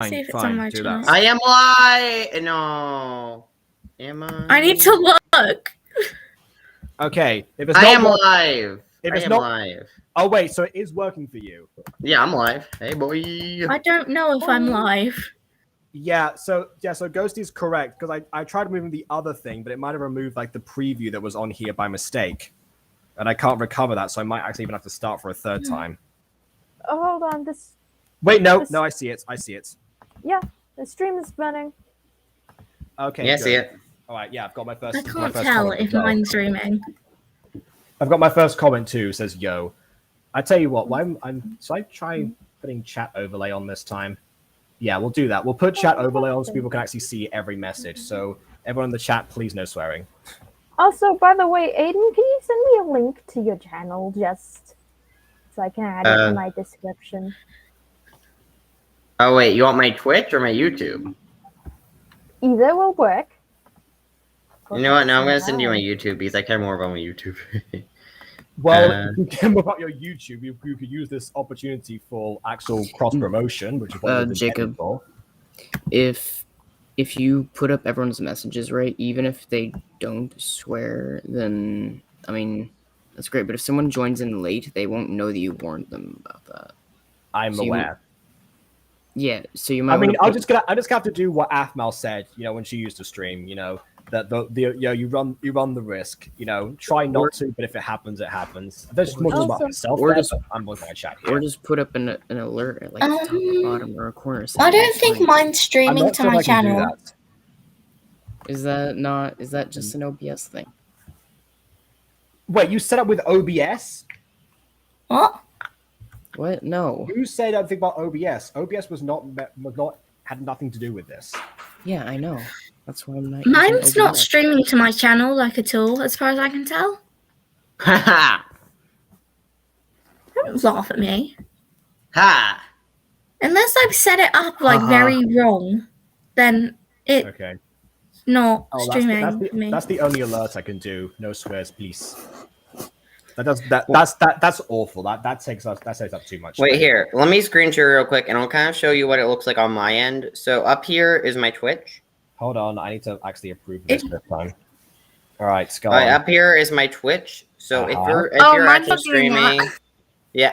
See Fine, if it's on my do channel. that. I am live. No, am I? I need to look. Okay, if it's I not am work- live. If I it's am not- live. Oh wait, so it is working for you. Yeah, I'm live. Hey, boy. I don't know if I'm live. Yeah, so Ghosty's correct because I tried moving the other thing, but it might have removed like the preview that was on here by mistake, and I can't recover that, so I might actually even have to start for a third time. Oh, hold on. Wait, no, I see it. Yeah, the stream is running. Okay. Yeah, good. see it. All right, yeah, I've got my first. I my can't first tell comment if as well. mine's streaming. I've got my first comment too. Says yo. I tell you what, so I try putting chat overlay on this time. Yeah, we'll do that. We'll put chat overlay on so people can actually see every message. So everyone in the chat, please no swearing. Also, by the way, Aiden, can you send me a link to your channel just so I can add it to my description? Oh wait, you want my Twitch or my YouTube? Either will work. You know what? Now I'm gonna send you my YouTube because I care more about my YouTube. Well, if you care more about your YouTube, you could use this opportunity for actual cross promotion, which is what you're Jacob. for. If you put up everyone's messages right, even if they don't swear, then I mean that's great. But if someone joins in late, they won't know that you warned them about that. I'm aware. Yeah, so you might. I mean, I just have to do what Aphmau said. You know, when she used to stream. You know that you run the risk. You know, try not to, but if it happens, it happens. There's more about myself. Or there, just but I'm looking at chat here. Or just put up an alert at like the top or bottom or a corner. I don't think mine's streaming to my channel. Is that just an OBS thing? Wait, you set up with OBS? What? What? No. Who said anything about OBS? OBS had nothing to do with this. Yeah, I know. That's why I'm not. Mine's not streaming to my channel like at all, as far as I can tell. Ha Don't laugh at me. ha! Unless I've set it up like very wrong, then it's not streaming to me. That's the only alert I can do. No swears, please. That's awful. That takes up too much. Wait here. Let me screen share real quick, and I'll kind of show you what it looks like on my end. So up here is my Twitch. Hold on, I need to actually approve this time. All right, Sky. All right, up here is my Twitch. So if you're actually streaming, yeah,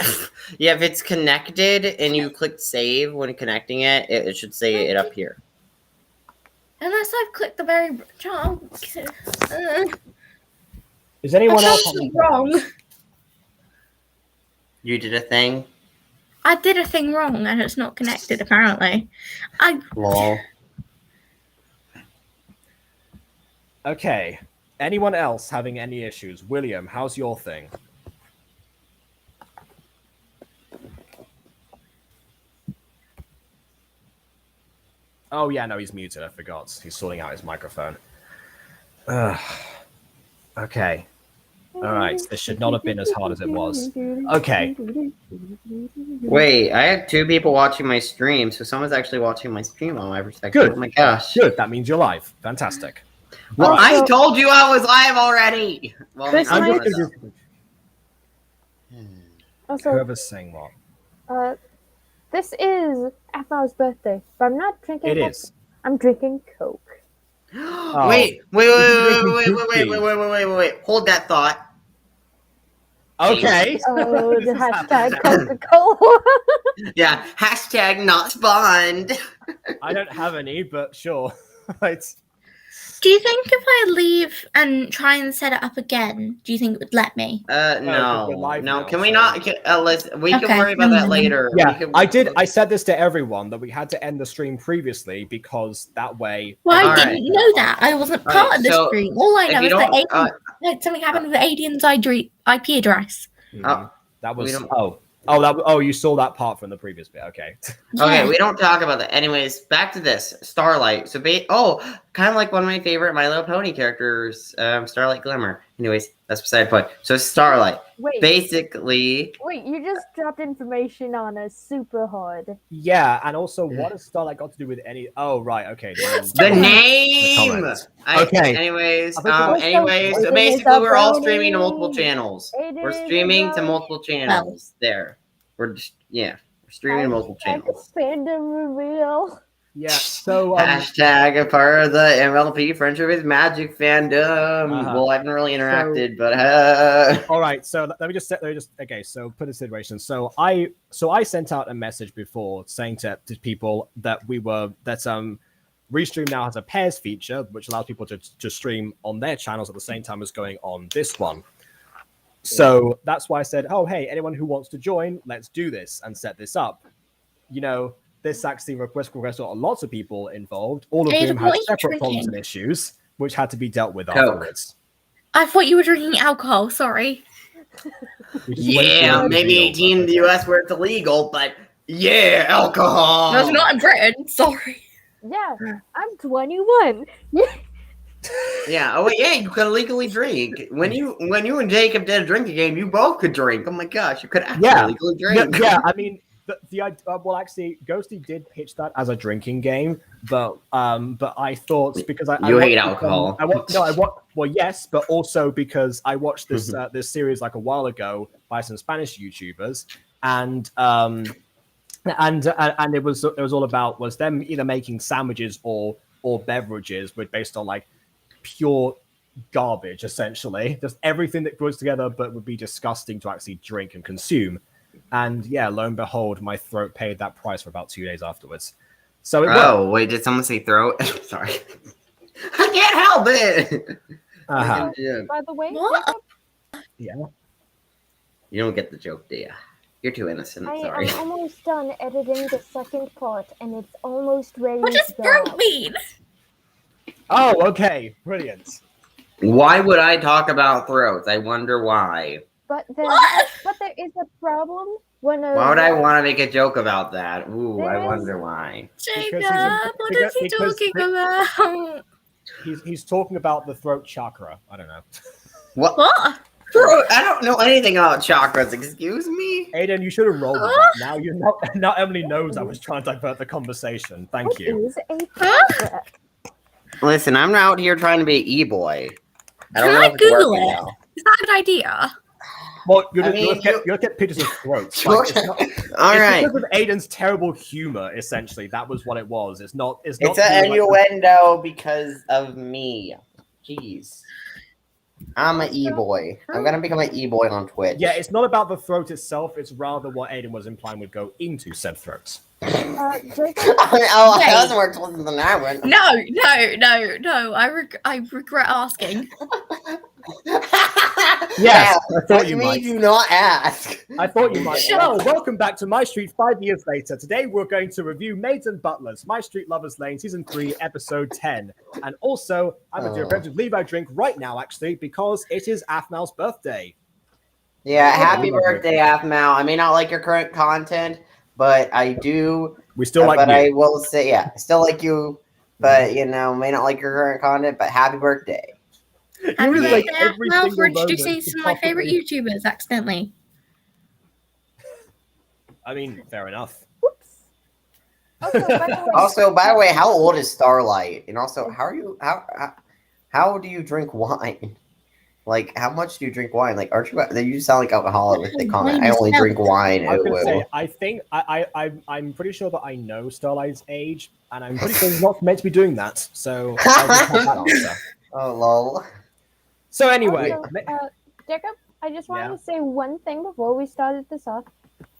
if it's connected and you click save when connecting it, it should say it up here. Unless I've clicked the very Is anyone else wrong? You did a thing. I did a thing wrong, and it's not connected. Apparently, Lol. Okay. Anyone else having any issues? William, how's your thing? Oh yeah, no, he's muted. I forgot. He's sorting out his microphone. Okay. All right. This should not have been as hard as it was. Okay. Wait, I have 2 people watching my stream, so someone's actually watching my stream on my perspective. Good. Oh my gosh. Good. That means you're live. Fantastic. Well, Also, I told you I was live already. Well, Whoever's saying what? This is Aphmau's birthday, but I'm not drinking. It is. I'm drinking Coke. Wait. Hold that thought. Okay. Oh, the hashtag Coca-Cola. Yeah, hashtag not spawned. I don't have any, but sure. It's... Do you think if I leave and try and set it up again, do you think it would let me? No. Now, Can we so- not? We can worry about that later. Yeah, I said this to everyone that we had to end the stream previously because that way. Well, I didn't know that. I wasn't part of the stream. All I know is that something happened with Aiden's IP address. That was you saw that part from the previous bit. Okay. Okay, we don't talk about that. Anyways, back to this Starlight. So, kind of like one of my favorite My Little Pony characters, Starlight Glimmer. Anyways, that's beside the point. So, Starlight. Wait, you just dropped information on us super hard. Yeah, and also, what has Starlight got to do with any? Oh, right. Okay. The name. Okay. Anyways, so basically, we're all streaming to multiple channels. We're streaming to multiple channels. There. We're just Streaming multiple channels. Fandom reveal. Yeah. So hashtag a part of the MLP Friendship with Magic fandom. Well, I haven't really interacted, but all right. So let me just okay. So put a situation. So I sent out a message before saying to people that Restream now has a pairs feature, which allows people to stream on their channels at the same time as going on this one. So that's why I said, oh, hey, anyone who wants to join, let's do this and set this up. You know, this actually request got lots of people involved, all of whom had separate problems and issues, which had to be dealt with afterwards. I thought you were drinking alcohol, sorry. Yeah, maybe 18 in the US where it's illegal, but yeah, alcohol. No, it's not in Britain, sorry. Yeah, I'm 21. Yeah. Oh, yeah. You could legally drink when you and Jacob did a drinking game. You both could drink. Oh my gosh, you could actually legally drink. Yeah. I mean, well, actually, Ghosty did pitch that as a drinking game, but I thought because I hate alcohol. Well, yes, but also because I watched this this series like a while ago by some Spanish YouTubers, and it was all about them either making sandwiches or beverages based on like pure garbage, essentially, just everything that goes together, but would be disgusting to actually drink and consume. And yeah, lo and behold, my throat paid that price for about 2 days afterwards. So wait, did someone say throat? Sorry, I can't help it. By the way, what? Yeah, you don't get the joke, do you? You're too innocent. Sorry. I'm almost done editing the second part, and it's almost ready. What does throat mean? Oh, okay, brilliant. Why would I talk about throats? I wonder why. But there is a problem when. Why would I want to make a joke about that? Ooh, I wonder why. Jacob, what is he talking about? He's talking about the throat chakra. I don't know. What? I don't know anything about chakras. Excuse me, Aiden. You should have rolled with that. Now you're not. Now Emily knows I was trying to divert the conversation. Thank you. Listen, I'm out here trying to be an e-boy. I don't Can know I if it's Google working it? now. Is that a good idea? Well, you look at pictures of throats. All right. Because of Aiden's terrible humor, essentially, that was what it was. It's not. It's an innuendo because of me. Jeez. I'm an e-boy. I'm gonna become an e-boy on Twitch. Yeah, it's not about the throat itself. It's rather what Aiden was implying would go into said throats. That doesn't work than I went. No. I regret asking. Yes, I thought you might. Do not ask. I thought you might. Well, welcome back to MyStreet 5 years later. Today we're going to review Maids and Butlers, MyStreet Lovers Lane, Season 3, Episode 10. And also, I'm a dear friend to leave our drink right now, actually, because it is Aphmau's birthday. Yeah, happy birthday, Aphmau. I may not like your current content, but I do. We still like you. But I will say, yeah, I still like you, but, may not like your current content, but happy birthday. You really like every single for moment. introducing some of my favorite YouTubers accidentally. I mean, fair enough. Whoops. Also, by the way, how old is Starlight? And also, how do you drink wine? Like, how much do you drink wine? Like, aren't you? You sound like alcoholic with the comment. I only drink wine. I was gonna say, I think I'm pretty sure that I know Starlight's age, and I'm pretty sure he's not meant to be doing that. So I'll just have that answer. Oh lol. So anyway, Jacob, I just wanted to say one thing before we started this off.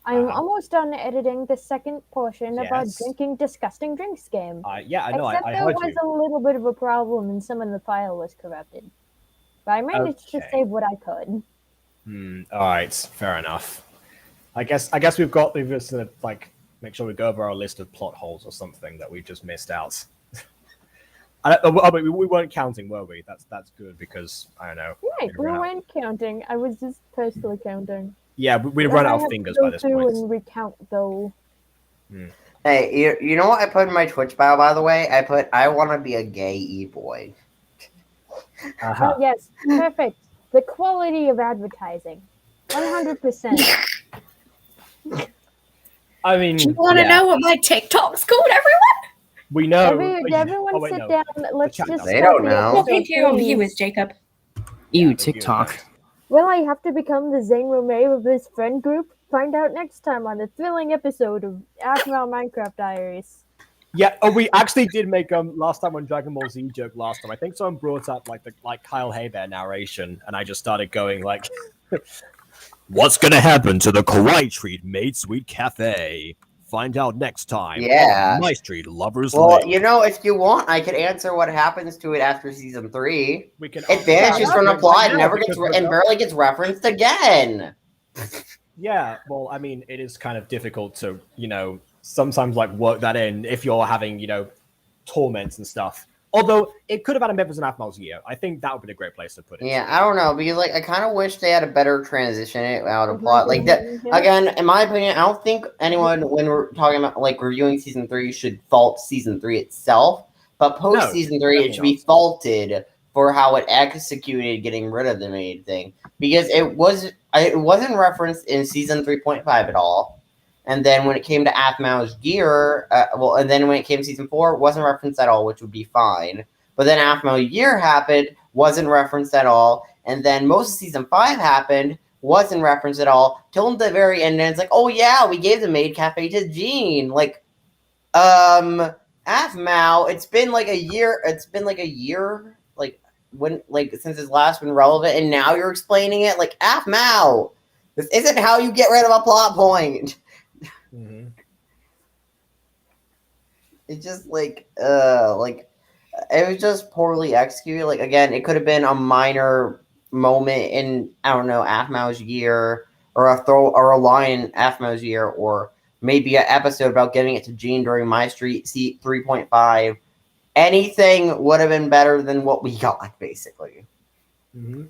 I'm almost done editing the second portion of our drinking disgusting drinks game. Yeah, I know. Except there was a little bit of a problem and some of the file was corrupted. But I managed to save what I could. All right, fair enough. I guess we've just to like make sure we go over our list of plot holes or something that we just missed out. We weren't counting, were we? That's good because I don't know. Right, we weren't counting. I was just personally counting. Yeah, we'd run out of fingers by this point. And recount though. Hey, you know what I put in my Twitch bio, by the way? I put I want to be a gay e-boy. Oh, yes, perfect. The quality of advertising, 100%. I mean, do you want to know what my TikTok's called, everyone? We know. Everyone sit down. Let's just. They don't know. Talking to your viewers, Jacob. Ew, TikTok. Will I have to become the Zane Romeo of this friend group? Find out next time on the thrilling episode of Aphmau Minecraft Diaries. Yeah, we actually did make last time on Dragon Ball Z joke last time. I think someone brought up like Kyle Haybear narration, and I just started going like, "What's gonna happen to the Kawaii Treat MyStreet Cafe? Find out next time. Yeah, on MyStreet Lovers Well, Lane." you know, if you want, I could answer what happens to it after season 3. We can It vanishes from the plot and never because and barely gets referenced again. Yeah, well, I mean, it is kind of difficult to, sometimes like work that in if you're having, torments and stuff. Although it could have had a Memphis and Aphmau's year. I think that would be a great place to put it. Yeah, I don't know, because like I kind of wish they had a better transition out of plot. Like that again, in my opinion, I don't think anyone when we're talking about like reviewing season 3 should fault season 3 itself. But post season 3, it should be faulted for how it executed getting rid of the maid thing. Because it wasn't referenced in season 3.5 at all. And then when it came to Aphmau's gear, and then when it came to season 4, it wasn't referenced at all, which would be fine. But then Aphmau's year happened, wasn't referenced at all. And then most of season 5 happened, wasn't referenced at all. Till the very end, and it's like, oh yeah, we gave the maid cafe to Jean. Like, Aphmau, it's been like a year, since it's last been relevant, and now you're explaining it? Like, Aphmau, this isn't how you get rid of a plot point. Mm-hmm. It's just it was just poorly executed. Like, again, it could have been a minor moment in, I don't know, Aphmau's year, or a line in Aphmau's year, or maybe an episode about giving it to Jean during MyStreet 3.5. Anything would have been better than what we got, basically. Mm-hmm.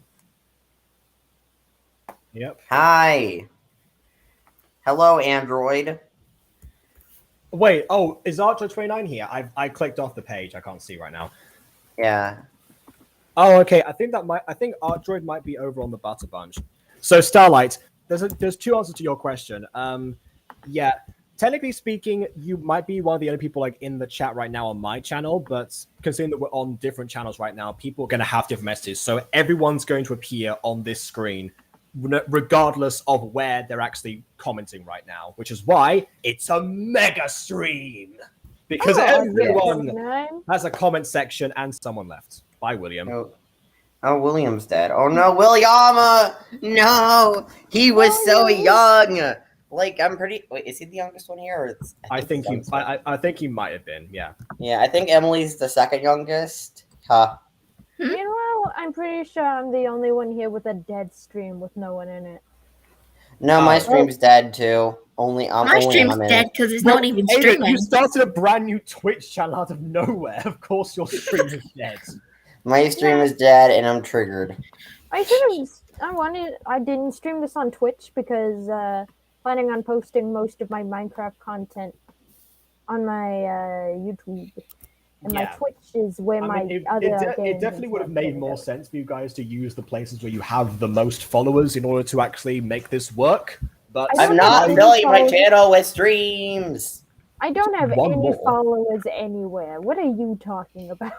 Yep. Hi. Hello, Android. Wait, is Archer29 here? I clicked off the page. I can't see right now. Yeah. Oh, okay. I think Artroid might be over on the Butter Bunch. So Starlight, there's two answers to your question. Yeah, technically speaking, you might be one of the only people like in the chat right now on my channel, but considering that we're on different channels right now, people are going to have different messages. So everyone's going to appear on this screen regardless of where they're actually commenting right now, which is why it's a mega stream. Because everyone has a comment section, and someone left. Bye, William. Oh, William's dead. Oh no, Williama! No! He was so young! Like, I'm pretty... Wait, is he the youngest one here? I think he might have been, yeah. Yeah, I think Emily's the second youngest. Huh. Meanwhile, I'm pretty sure I'm the only one here with a dead stream with no one in it. No, my stream's dead too. My stream's dead because it's not even streaming. You started a brand new Twitch channel out of nowhere. Of course your stream is dead. My stream is dead and I'm triggered. I didn't stream this on Twitch because planning on posting most of my Minecraft content on my YouTube. And my Twitch is where it definitely would have made more sense for you guys to use the places where you have the most followers in order to actually make this work. But I'm not filling my channel with streams. I don't have any followers anywhere. What are you talking about?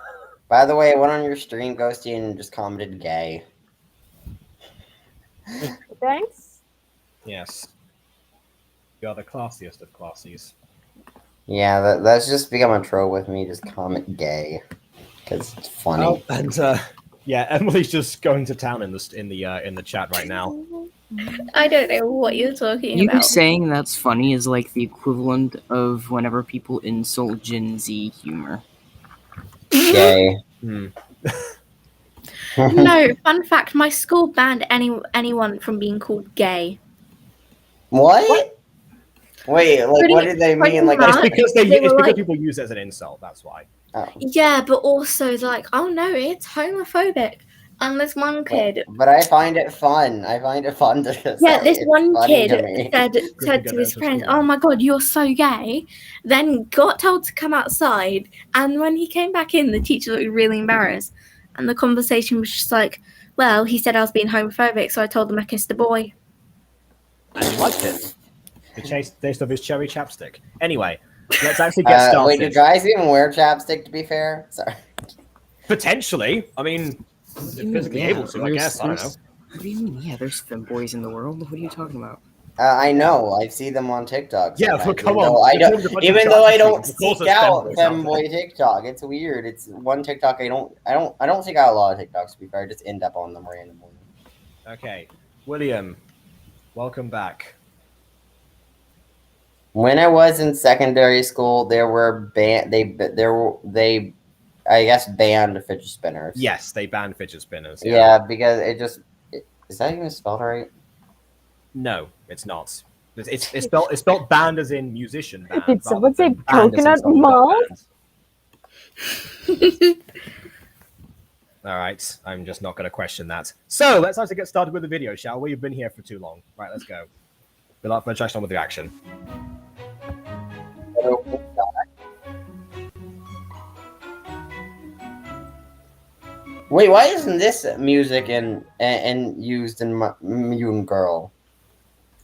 By the way, I went on your stream, Ghosty, and just commented gay. Thanks. Yes. You are the classiest of classies. Yeah, that's just become a trope with me. Just comment gay because it's funny. Oh, and Emily's just going to town in the chat right now. I don't know what you're talking about. You saying that's funny is like the equivalent of whenever people insult Gen Z humor. Gay. No, fun fact: my school banned anyone from being called gay. What? Wait, like what did they mean? Like it's because people use it as an insult. That's why. Oh. Yeah, but also like, oh no, it's homophobic. And this one kid. But I find it fun. I find it fun to say. Yeah, this one kid said to his friends, "Oh my god, you're so gay." Then got told to come outside, and when he came back in, the teacher looked really embarrassed. And the conversation was just like, "Well, he said I was being homophobic, so I told him I kissed a boy." And he liked it. The taste of his cherry chapstick. Anyway, let's actually get started. Wait, do guys even wear chapstick, to be fair? Sorry. Potentially. I mean, they're physically able to, I guess. I don't know. What do you mean? Yeah, there's femboys in the world. What are you talking about? I know. I see them on TikTok. Yeah, sometimes, come even on. though I don't. Even though I don't seek out femboy TikTok, it's weird. It's one TikTok I don't seek out a lot of TikToks. To be fair, I just end up on them randomly. Okay, William, welcome back. When I was in secondary school, there were they I guess banned fidget spinners. Yes, they banned fidget spinners. Yeah, because is that even spelled right? No, it's not. It's spelled band as in musician band. Did someone say band as in coconut someone got malt? banned. All right, I'm just not going to question that. So let's actually get started with the video, shall we? You've been here for too long. Right, let's go. Good luck for introduction with the action. Wait, why isn't this music and used in Mutant Girl?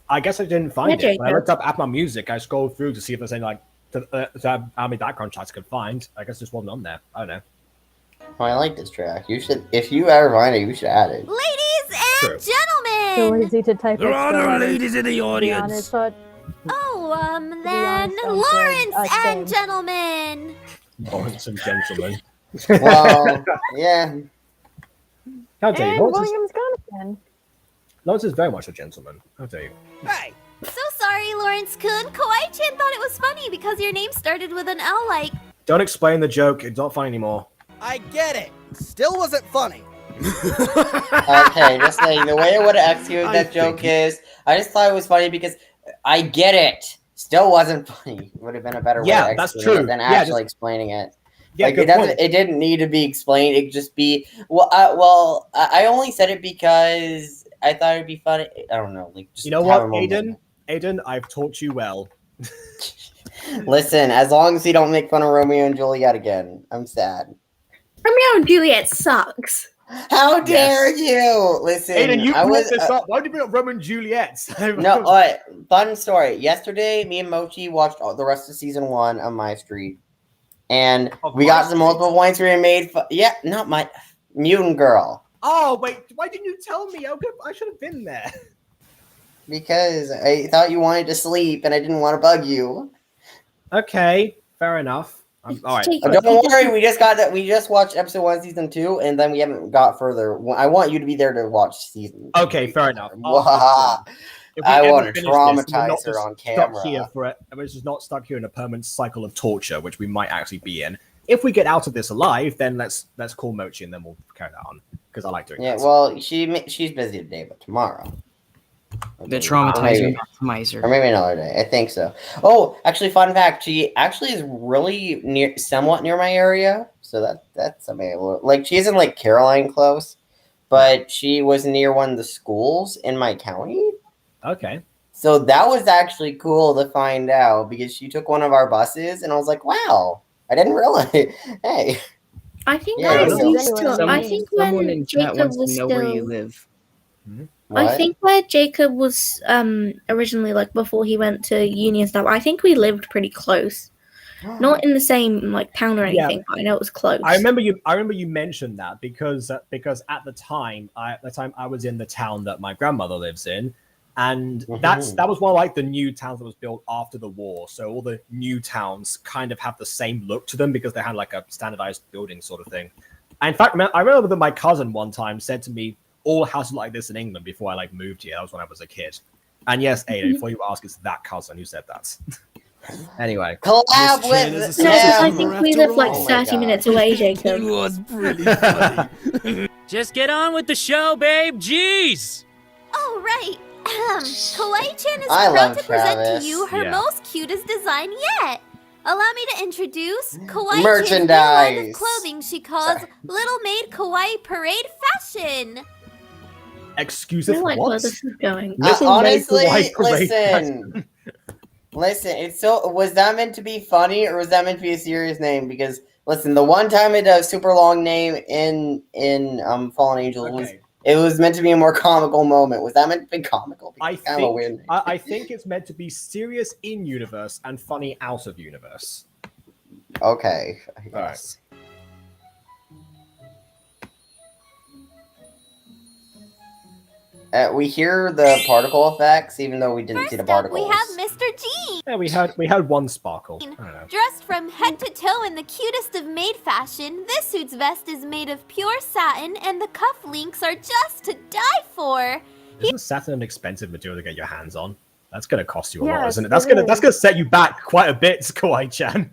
I guess I didn't find it. When I looked up Aphmau music, I scrolled through to see if there's any how many background tracks I could find. I guess this wasn't on there. I don't know. Oh, I like this track. You should, if you ever find it, you should add it. Ladies and So gentlemen! easy to type. There are no letters. ladies in the Then audience. Then Lawrence and gentlemen! Lawrence and gentlemen. Well, yeah. Can't tell you. And William's gone again. Lawrence is very much a gentleman. I'll tell you. Hey, So sorry, Lawrence-kun. Kawaii-chan thought it was funny because your name started with an L like... Don't explain the joke. It's not funny anymore. I get it. Still wasn't funny. Okay, just saying, the way I would have executed that joke is, I just thought it was funny because I get it. Still wasn't funny. Would have been a better way to that's execute true. it than Yeah, actually explaining it. Yeah, Like good point. it didn't need to be explained. It could just be I only said it because I thought it'd be funny. I don't know, like just You know have what, a moment. Aiden, I've taught you well. Listen, as long as you don't make fun of Romeo and Juliet again, I'm sad. Romeo and Juliet sucks. How dare you? Listen, Aiden, you I brought was this up. Why did you bring up Roman and Juliet? no. Fun story. Yesterday, me and Mochi watched the rest of season 1 of MyStreet, and we got some multiple points we made. Yeah, not my Mutant Girl. Oh wait, why didn't you tell me? I should have been there. Because I thought you wanted to sleep, and I didn't want to bug you. Okay, fair enough. All right. Don't worry, we just watched episode 1, season 2, and then we haven't got further. I want you to be there to watch season 2. Okay, fair enough. I want to traumatize her on camera. We're just not stuck here in a permanent cycle of torture, which we might actually be in. If we get out of this alive, then let's call Mochi and then we'll carry that on because I like doing that. Yeah, well, she's busy today, but tomorrow. The traumatizer maximizer. Or maybe another day. I think so. Oh, actually, fun fact: she actually is really somewhat near my area. So that's amazing. Like she isn't like Caroline close, but she was near one of the schools in my county. Okay. So that was actually cool to find out because she took one of our buses, and I was like, "Wow, I didn't realize." Hey, I think Yeah, I I was know. used to. I think Someone when in chat Jacob wants was to know where you still. live. what? I think where Jacob was originally, like before he went to uni and stuff. I think we lived pretty close. Not in the same like town or Yeah. anything, but I know it was close. I remember you mentioned that because at the time I was in the town that my grandmother lives in, and that was one of like the new towns that was built after the war. So all the new towns kind of have the same look to them because they had like a standardized building sort of thing. And in fact, I remember that my cousin one time said to me, "All houses like this in England" before I like moved here. That was when I was a kid. And yes, Ada, before you ask, it's that cousin who said that. Anyway, Collab Chen with is a No, because I them. think we live like Oh my 30 God. minutes away, It Jacob. was pretty funny. Just get on with the show, babe. Jeez. Oh, right. Kawaii-chan is I proud love to present Travis. to you her Yeah. most cutest design yet. Allow me to introduce Kawaii-chan's new line of Merchandise. clothing she calls Sorry. Little Maid Kawaii Parade Fashion. excuses I for like where what? this is going. Honestly, White parade listen. Listen, it's so. Was that meant to be funny or was that meant to be a serious name? Because listen, the one time it a super long name in Fallen Angels was Okay. it was meant to be a more comical moment. Was that meant to be comical? I It's kind of a weird think name. I think it's meant to be serious in universe and funny out of universe. Okay. I All right. guess. We hear the particle effects, even though we didn't see the First up, particles. we have Mr. G. Yeah, we had one sparkle. I don't know. Dressed from head to toe in the cutest of maid fashion, this suit's vest is made of pure satin, and the cuff links are just to die for. Isn't satin an expensive material to get your hands on? That's going to cost you a lot, Yes, isn't it? it That's gonna set you back quite a bit, Kawaii-chan.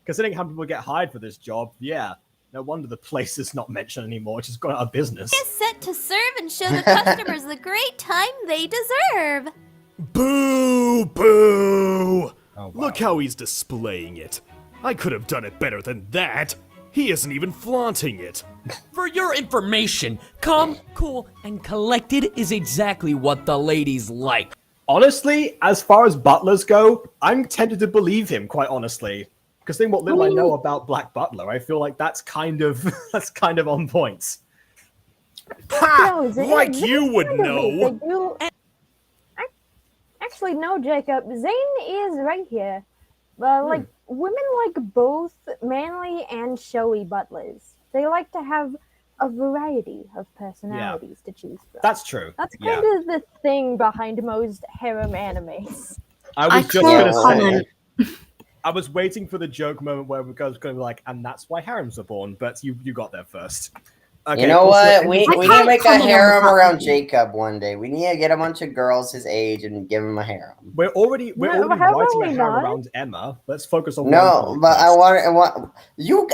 Considering how people get hired for this job, yeah. No wonder the place is not mentioned anymore. It's just gone out of business. Is set to serve and show the customers the great time they deserve. Boo! Boo! Oh, wow. Look how he's displaying it. I could have done it better than that. He isn't even flaunting it. For your information, calm, cool, and collected is exactly what the ladies like. Honestly, as far as butlers go, I'm tempted to believe him, quite honestly. Because think what little I know about Black Butler, I feel like that's kind of on point. Ha! No, Like you would kind of know. They do. Actually, no, Jacob. Zane is right here. Like women like both manly and showy butlers. They like to have a variety of personalities to choose from. That's true. That's kind of the thing behind most harem animes. I was just can't gonna comment. say. I was waiting for the joke moment where we guys going to be like, and that's why harems are born. But you got there first. Okay, You know also, what? We need to can't make a comment on harem that. around Jacob one day. We need to get a bunch of girls his age and give him a harem. We're already No, writing how a about we harem not? around Emma. Let's focus on No, one but first. I want you.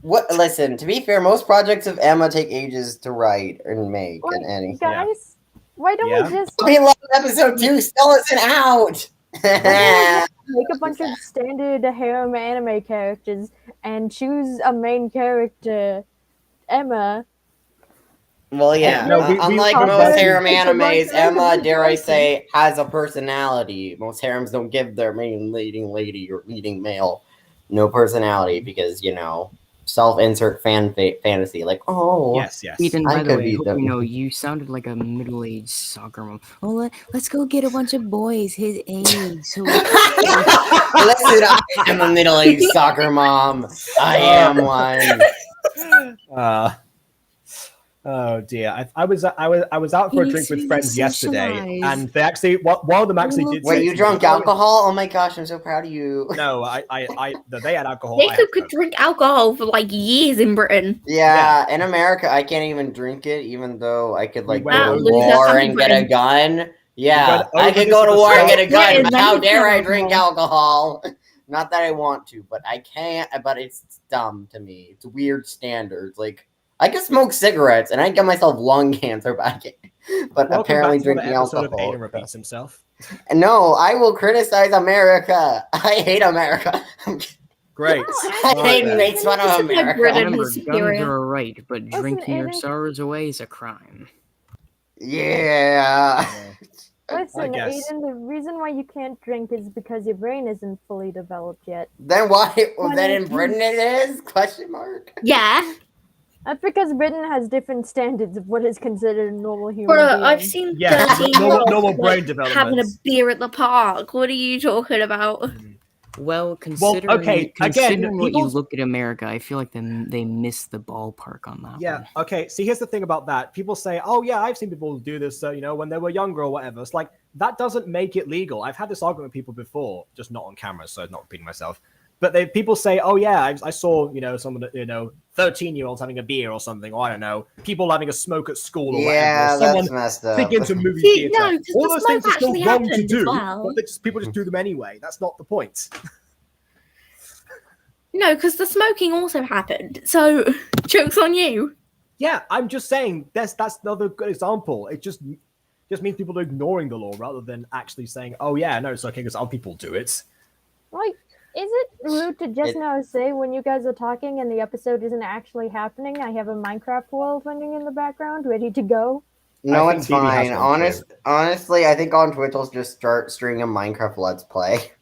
What? Listen. To be fair, most projects of Emma take ages to write and make and any. Guys, why don't Yeah. we just We love episode 2. Still isn't out. make a bunch of standard harem anime characters and choose a main character, Emma? Well, yeah. No, we- unlike we- most we- harem we- animes, we- Emma, dare I say, has a personality. Most harems don't give their main leading lady or leading male no personality because self-insert fantasy. Like, oh, Yes. Ethan, I by the could way, be hope the- you know you sounded like a middle-aged soccer mom. Oh, let's go get a bunch of boys his age. So Listen, I am a middle-aged soccer mom. I am one. Oh dear! I was out for a drink with friends yesterday, Socialize. and they actually one of them actually did. Wait, say you to me, drunk alcohol? Oh my gosh, I'm so proud of you. No, they had alcohol. I had Jacob could Coke. drink alcohol for like years in Britain. Yeah, in America, I can't even drink it, even though I could like went go to over war to and get a Britain. gun. Yeah, went I over could to go to the war and get a South. gun, Yeah, but then how you dare can't I drink alcohol? Not that I want to, but I can't. But it's dumb to me. It's weird standards. Like I could smoke cigarettes and I get myself lung cancer back. But Welcome apparently back to another drinking episode alcohol. of Aiden repeats himself. No, I will criticize America. I hate America. Great. Aiden makes fun of It's a America. Britain. remember, He's guns superior. are right, but Listen, drinking your Aiden- sorrows away is a crime. Yeah. Listen, guess. Aiden, the reason why you can't drink is because your brain isn't fully developed yet. Then why? Why Then in don't Britain it is? Question mark. Yeah, That's because Britain has different standards of what is considered a normal human bro, being. I've seen Yeah, 13-year-olds normal brain having a development. beer at the park. What are you talking about? Well, considering, okay, again, considering what you people's- look at America, I feel like they missed the ballpark on that Yeah. one. Okay. See, here's the thing about that. People say, "Oh, yeah, I've seen people do this." When they were younger or whatever. It's like that doesn't make it legal. I've had this argument with people before, just not on camera, so not repeating myself. But people say, "Oh, yeah, I saw someone 13-year-olds having a beer or something, or I don't know, people having a smoke at school or Yeah, whatever." that's Someone messed up. thinking to movie See, theater. no, 'cause All the those things smoke are still actually wrong to happened as do, well. but people just do them anyway. That's not the point. No, because the smoking also happened. So, joke's on you. Yeah, I'm just saying that's another good example. It just means people are ignoring the law rather than actually saying, "Oh yeah, no, it's okay because other people do it." Like, is it rude to just It- now say when you guys are talking and the episode isn't actually happening? I have a Minecraft world running in the background, ready to go. No, I think it's Phoebe has fine. one Honestly, I think on Twitch I'll just start streaming a Minecraft Let's Play.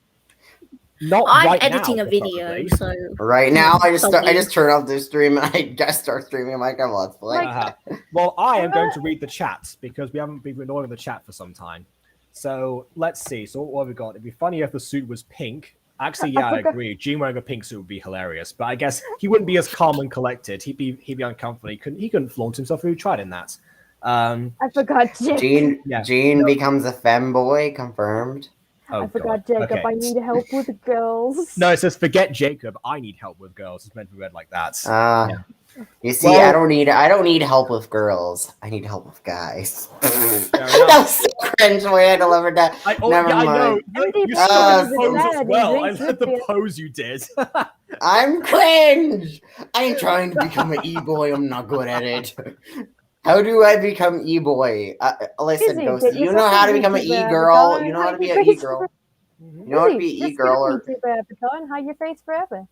Not I'm right editing now, a video, preferably. so Right now, I Something. just turn off the stream and I just start streaming a Minecraft Let's Play. Uh-huh. Well, I am going to read the chat because we haven't been ignoring the chat for some time. So let's see. So what have we got? It'd be funny if the suit was pink. Actually, yeah, I agree. Gene wearing a pink suit would be hilarious, but I guess he wouldn't be as calm and collected. He'd be uncomfortable. He couldn't flaunt himself if he tried in that. I forgot Jake. Gene becomes a femboy, confirmed. Oh, I forgot Jacob. Okay. I need help with the girls. No, it says forget Jacob. I need help with girls. It's meant to be read like that. You see, I don't need help with girls. I need help with guys. That was so cringe way I delivered that. Never mind. I know. You saw the pose as well. I meant the pose you did. I'm cringe. I ain't trying to become an e-boy. I'm not good at it. How do I become e-boy? Listen, Ghost, you know how to become an e-girl. You know how to be an e-girl. You know how to be an e-girl. Or and hide your face forever.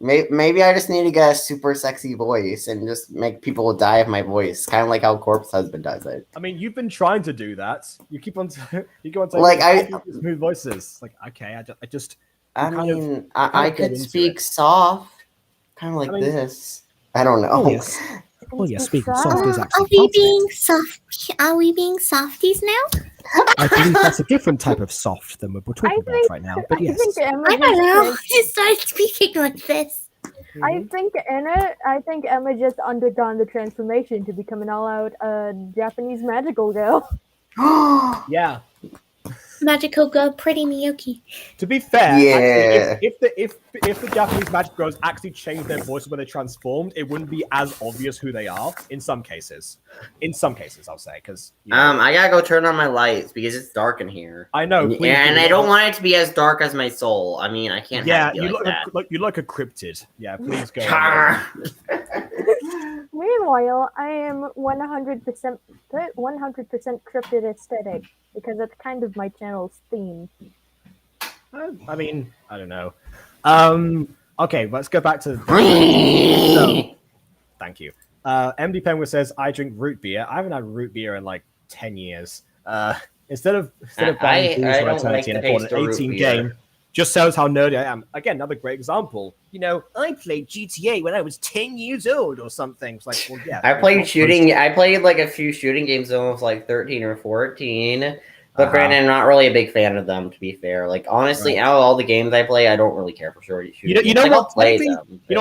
Maybe I just need to get a super sexy voice and just make people die of my voice, kind of like how Corpse Husband does it. I mean, you've been trying to do that. You keep on, saying like smooth voices. Like, okay, I could speak soft, kind of like this. I don't know. Oh, yes. Oh, yeah, speaking soft is actually Are we being soft? Are we being softies now? I believe that's a different type of soft than we're talking about right now. But yes, I don't know. Just start speaking like this. I think Emma just undergone the transformation to become an all-out Japanese magical girl. Yeah. Magical girl, pretty Miyoki. To be fair, actually, if the Japanese magic girls actually changed their voice when they transformed, it wouldn't be as obvious who they are. In some cases, I'll say, because I gotta go turn on my lights because it's dark in here. I know, and I don't want it to be as dark as my soul. I mean, I can't. Yeah, have it be like that. You like a cryptid. Yeah, please go. Meanwhile, I am 100% cryptid aesthetic because that's kind of my channel's theme. I mean, I don't know. Okay, let's go back to. So, thank you. MD Penguin says, "I drink root beer. I haven't had root beer in like 10 years. Instead of buying booze for eternity and bought an 18 game." Just shows how nerdy I am. Again, another great example. You know, I played GTA when I was 10 years old or something. It's like, well, yeah. I played like a few shooting games when I was like 13 or 14. But granted, I'm not really a big fan of them, to be fair. Like, honestly, out of all the games I play, I don't really care for shooting games. You know what?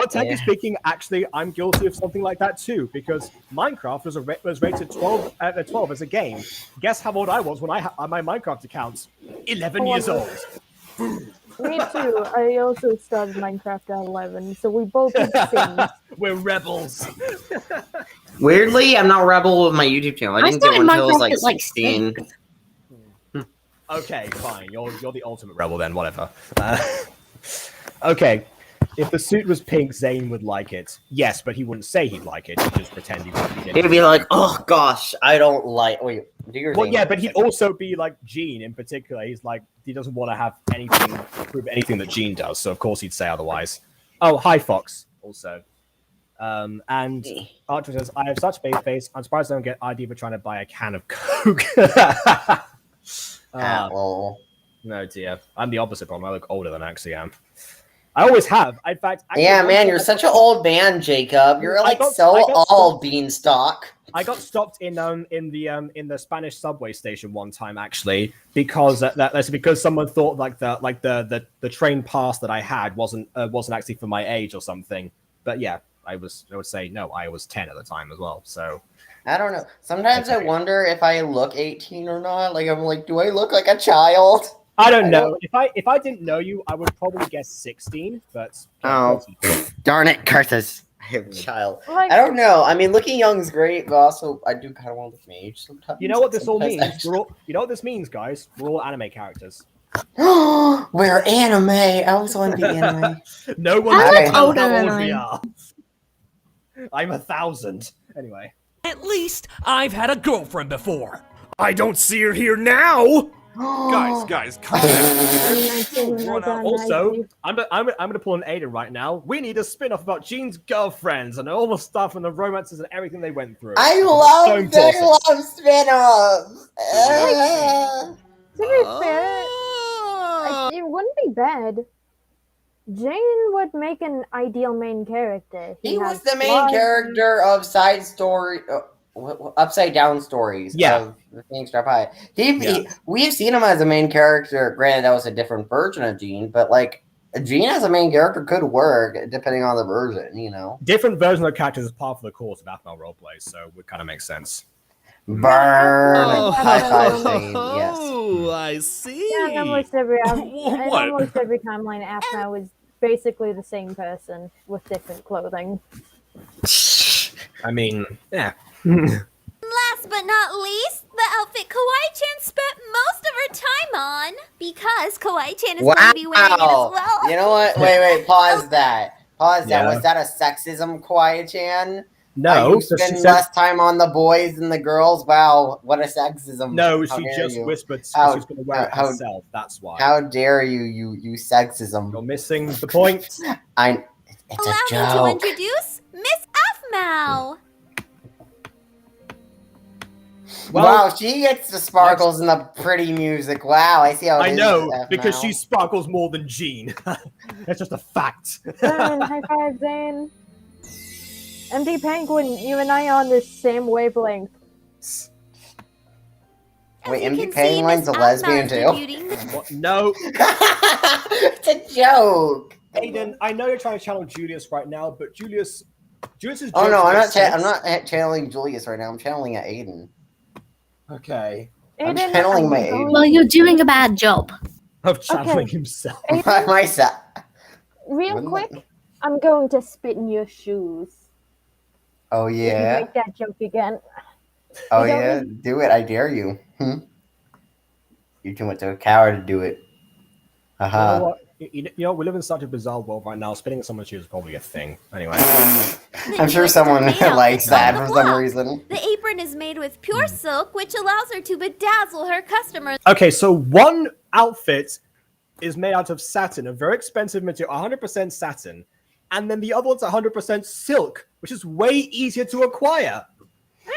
Technically speaking, actually, I'm guilty of something like that too, because Minecraft was rated 12 as a game. Guess how old I was when I had my Minecraft account? 11 years old. Me too. I also started Minecraft at 11, so we both did the same. We're rebels. Weirdly, I'm not rebel with my YouTube channel. I didn't get one until I was like 16. Okay, fine. You're the ultimate rebel then. Whatever. Okay. If the suit was pink, Zane would like it. Yes, but he wouldn't say he'd like it. He'd just pretend he would. He'd be like, "Oh gosh, I don't like." Wait, do your well, yeah, but he'd also be like Gene in particular. He's like, he doesn't want to have anything prove anything that Gene does. So of course he'd say otherwise. Oh, hi Fox. Also, and Archer says, "I have such a big face. I'm surprised I don't get ID for trying to buy a can of Coke." No dear, I'm the opposite problem. I look older than I actually am. I always have. In fact, man, you're such an old man, Jacob. You're like all beanstalk. I got stopped in the Spanish subway station one time actually because that's because someone thought the train pass that I had wasn't actually for my age or something. But yeah, I would say no, I was 10 at the time as well. So I don't know. Sometimes I wonder if I look 18 or not. Like I'm like, do I look like a child? I don't know. If I didn't know you, I would probably guess 16. But darn it, curses! I am a child. I don't know. I mean, looking young is great, but also I do kind of want to look my age sometimes. You know what this all means? You know what this means, guys? We're all anime characters. We're anime. I also want to be anime. No one knows how old we are. I'm 1,000. Anyway. At least I've had a girlfriend before. I don't see her here now. Guys, come on. Also, I'm gonna pull an Aiden right now. We need a spin-off about Gene's girlfriends and all the stuff and the romances and everything they went through. I love spin-offs. To be fair, it wouldn't be bad. Jane would make an ideal main character. He was the main character of side story. Upside Down stories. Of the Phoenix Star Pie. We've seen him as a main character. Granted, that was a different version of Gene, but like Jean as a main character could work depending on the version, you know. Different versions of characters is part of the course of Aphmau roleplay, so it kind of makes sense. Burn! Oh, High five saying yes. Oh, I see. Yeah, and almost every What? almost every timeline, Aphmau is basically the same person with different clothing. I mean, yeah. Last but not least, the outfit Kawaii-chan spent most of her time on, because Kawaii-chan is going to be wearing it as well. You know what? Wait, pause that. Pause that. Yeah. Was that a sexism, Kawaii-chan? No, You so spend she less said, time on the boys than the girls? Wow, what a sexism. no, How she dare just you. whispered How- she's going to wear it how- herself. That's why. How dare you sexism. You're missing the point. It's Allow a me to joke. introduce Miss Aphmau. Well, Wow, she gets the sparkles and the pretty music. Wow, I see how it I is, know, Aphmau. because she sparkles more than Jean. That's just a fact. Zane, high five, Zane. MD Penguin, you and I are on the same wavelength. Wait, As you MD can see, Penguin's Miss a lesbian Aphmau is too? debuting the What? No, It's a joke. Aiden, I know you're trying to channel Julius right now, but Julius's Oh no, jokes I'm make not sense. channeling Julius right now. I'm channeling Aiden. Okay. I'm Aiden, channeling my I'm Aiden. Well, you're doing a bad job. Of channeling Okay. himself. Aiden, Myself. real Wouldn't quick, I'm going to spit in your shoes. Oh If you yeah. make that joke again. Oh You don't yeah. Do it. I dare you. You're too much of a coward to do it. You know Haha. what? You know, we live in such a bizarre world right now. Spitting in someone's shoes is probably a thing. Anyway. I'm sure someone likes that for some reason. The apron is made with pure silk, which allows her to bedazzle her customers. Okay, so one outfit is made out of satin, a very expensive material, 100% satin, and then the other one's 100% silk, which is way easier to acquire.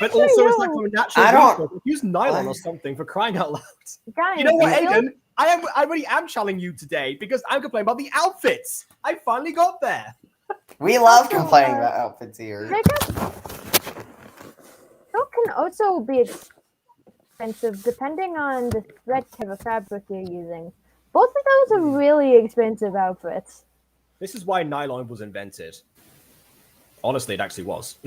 But Actually, also, it's no. like from a natural I don't- resource. Use nylon or something for crying out loud. Guys, You know what, silk- Aiden? I really am challenging you today because I'm complaining about the outfits. I finally got there. We love Also, complaining about outfits here. Jacob, silk can also be expensive depending on the thread of the fabric you're using. Both of those are really expensive outfits. This is why nylon was invented. Honestly, it actually was.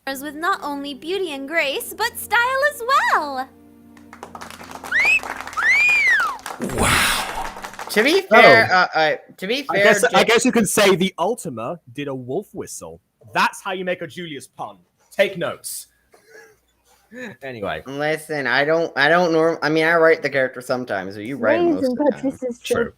With not only beauty and grace, but style as well. To be fair, I guess you could say the Ultima did a wolf whistle. That's how you make a Julius pun. Take notes. Anyway, listen, I write the character sometimes, but you write Maids most and of the time. Butlers true.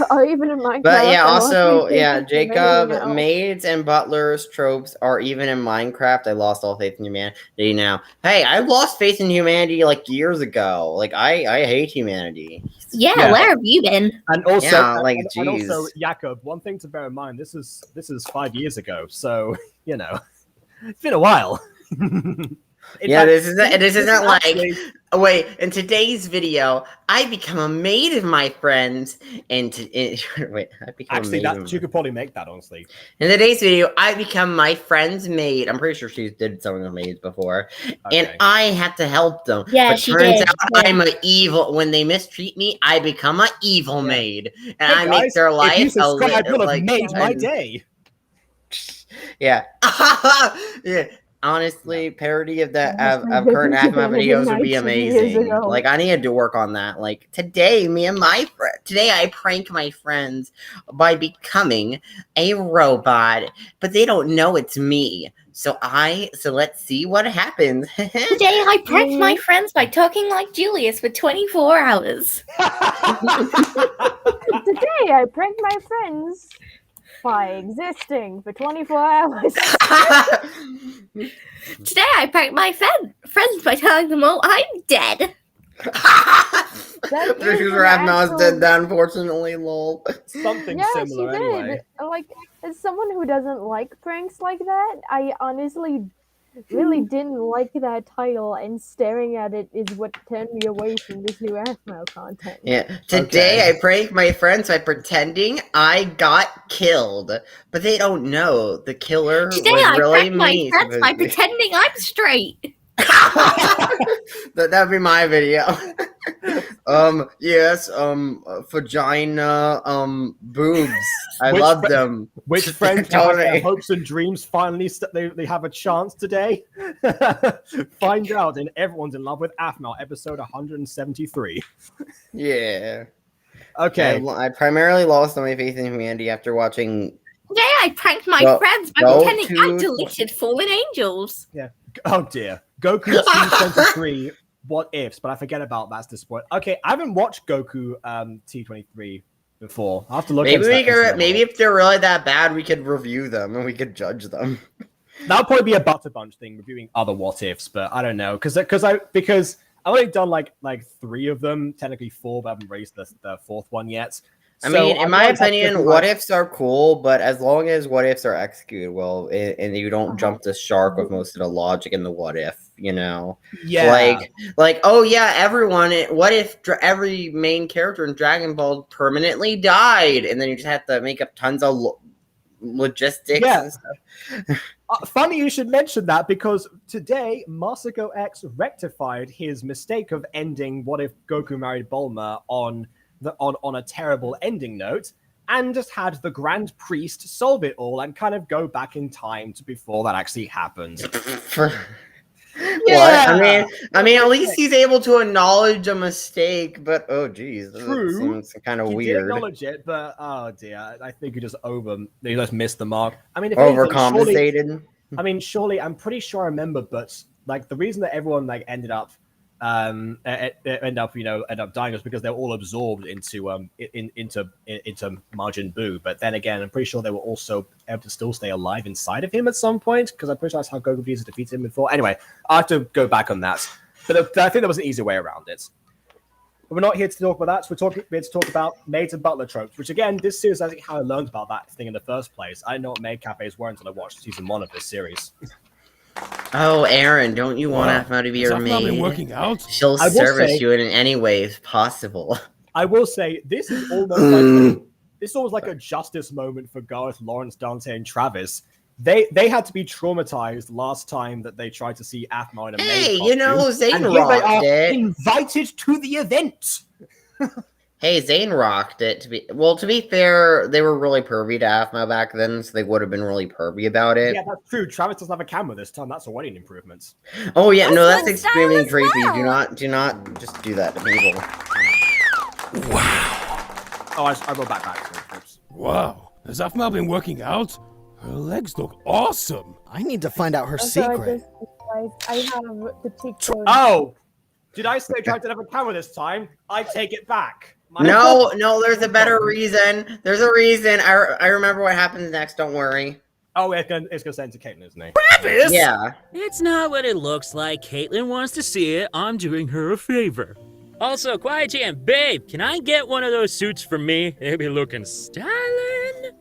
or even in Minecraft. But yeah, I want also, to say yeah, it's amazing Jacob, now. Maids and Butlers tropes are even in Minecraft. I lost all faith in humanity now. Hey, I lost faith in humanity like years ago. Like, I hate humanity. Yeah, where have you been? and also, Yeah, like, and also, geez. Jakob, one thing to bear in mind: this is 5 years ago, so you know, it's been a while. In Yeah, fact, this isn't like, actually- wait, in today's video, I become a maid of my friends, wait, I become Actually, a maid that you could probably make that honestly. in today's video, I become my friend's maid. I'm pretty sure she did something with maids before, and Okay. I have to help them. Yeah, but she turns did. out Yeah. I'm an evil. When they mistreat me, I become an evil Yeah. maid, and Hey, I make guys, their life if you a subscribe, you'll have like, made my and- day. Yeah. Yeah. Honestly, parody of that Almost of like current this is Aphmau Vanity videos would be Nights years amazing. ago. Like, I need to work on that. Like, today, today I prank my friends by becoming a robot, but they don't know it's me. So let's see what happens. Today I pranked my friends by talking like Julius for 24 hours. Today I pranked my friends by existing for 24 hours. Today I pranked my friends by telling them all I'm dead. That This is is an where Aphmau's actual- did that, unfortunately, lol. Something Yeah, similar, she did. anyway. Like, as someone who doesn't like pranks like that, I honestly really didn't like that title, and staring at it is what turned me away from this new Aphmau content. Yeah. Today Okay. I prank my friends by pretending I got killed, but they don't know the killer Today was I really pranked my me. friends by supposedly. pretending I'm straight. That'd be my video. Yes, vagina, boobs. I Which love fri- them. Which friends Tell have their me. hopes and dreams finally they have a chance today? Find out in Everyone's in Love with Aphmau, episode 173. Yeah. Okay. I primarily lost my faith in humanity after watching. Yeah, I pranked my Go- friends by go pretending I to- deleted Fallen Angels. Yeah. Oh dear. Goku T23 what ifs, but I forget about that's disappointing. Okay, I haven't watched Goku T23 before. I'll have to look Maybe into that next level. maybe if they're really that bad, we could review them and we could judge them. That'll probably be a Butter Bunch thing, reviewing other what ifs, but I don't know. Because I've only done like 3 of them, technically 4, but I haven't raised the 4th one yet. I mean, in my opinion, what ifs are cool, but as long as what ifs are executed well, and you don't jump the shark with most of the logic in the what if, you know, Yeah. like oh yeah, everyone. What if every main character in Dragon Ball permanently died, and then you just have to make up tons of logistics and stuff. Funny you should mention that, because today Masako X rectified his mistake of ending What If Goku Married Bulma on a terrible ending note, and just had the Grand Priest solve it all and kind of go back in time to before that actually happened. Yeah. I mean, at least he's able to acknowledge a mistake. But oh, geez, True. That seems kind of He did weird. acknowledge it, but oh dear, I think he just missed the mark. I mean, if Overcompensated. Surely, I'm pretty sure I remember, but like the reason that everyone like ended up dying was because they were all absorbed into Majin Buu. But then again, I'm pretty sure they were also able to still stay alive inside of him at some point, because I'm pretty sure that's how Goku Vegeta defeated him before. Anyway, I have to go back on that. But I think there was an easier way around it. But we're not here to talk about that. We're here to talk about Maids and Butler tropes, which again, this series is actually how I learned about that thing in the first place. I didn't know what maid cafes were until I watched season 1 of this series. Oh, Aaron, don't you want Aphmau to be your maid? Been working out? She'll service you in any way possible. I will say this is almost like a justice moment for Gareth, Lawrence, Dante, and Travis. They had to be traumatized last time that they tried to see Aphmau in a maid Hey, costume, you know, Zane and here they rocked are it. invited to the event. Hey, Zane rocked it. To be fair, they were really pervy to Aphmau back then, so they would have been really pervy about it. Yeah, that's true. Travis doesn't have a camera this time. That's already an improvement. Oh yeah, no, that's This one's extremely style as creepy. well. Do not just do that to people. Oh, I rolled back. Oops. Wow, has Aphmau been working out? Her legs look awesome. I need to find out her Also, secret. I have the TikTok. Oh, did I say Travis didn't have a camera this time? I take it back. No, there's a better reason. There's a reason. I remember what happens next. Don't worry. Oh, it's gonna send to Caitlin, isn't it? Travis! Yeah. It's not what it looks like. Caitlin wants to see it. I'm doing her a favor. Also, Quiet Jam, babe, can I get one of those suits for me? They be looking styling.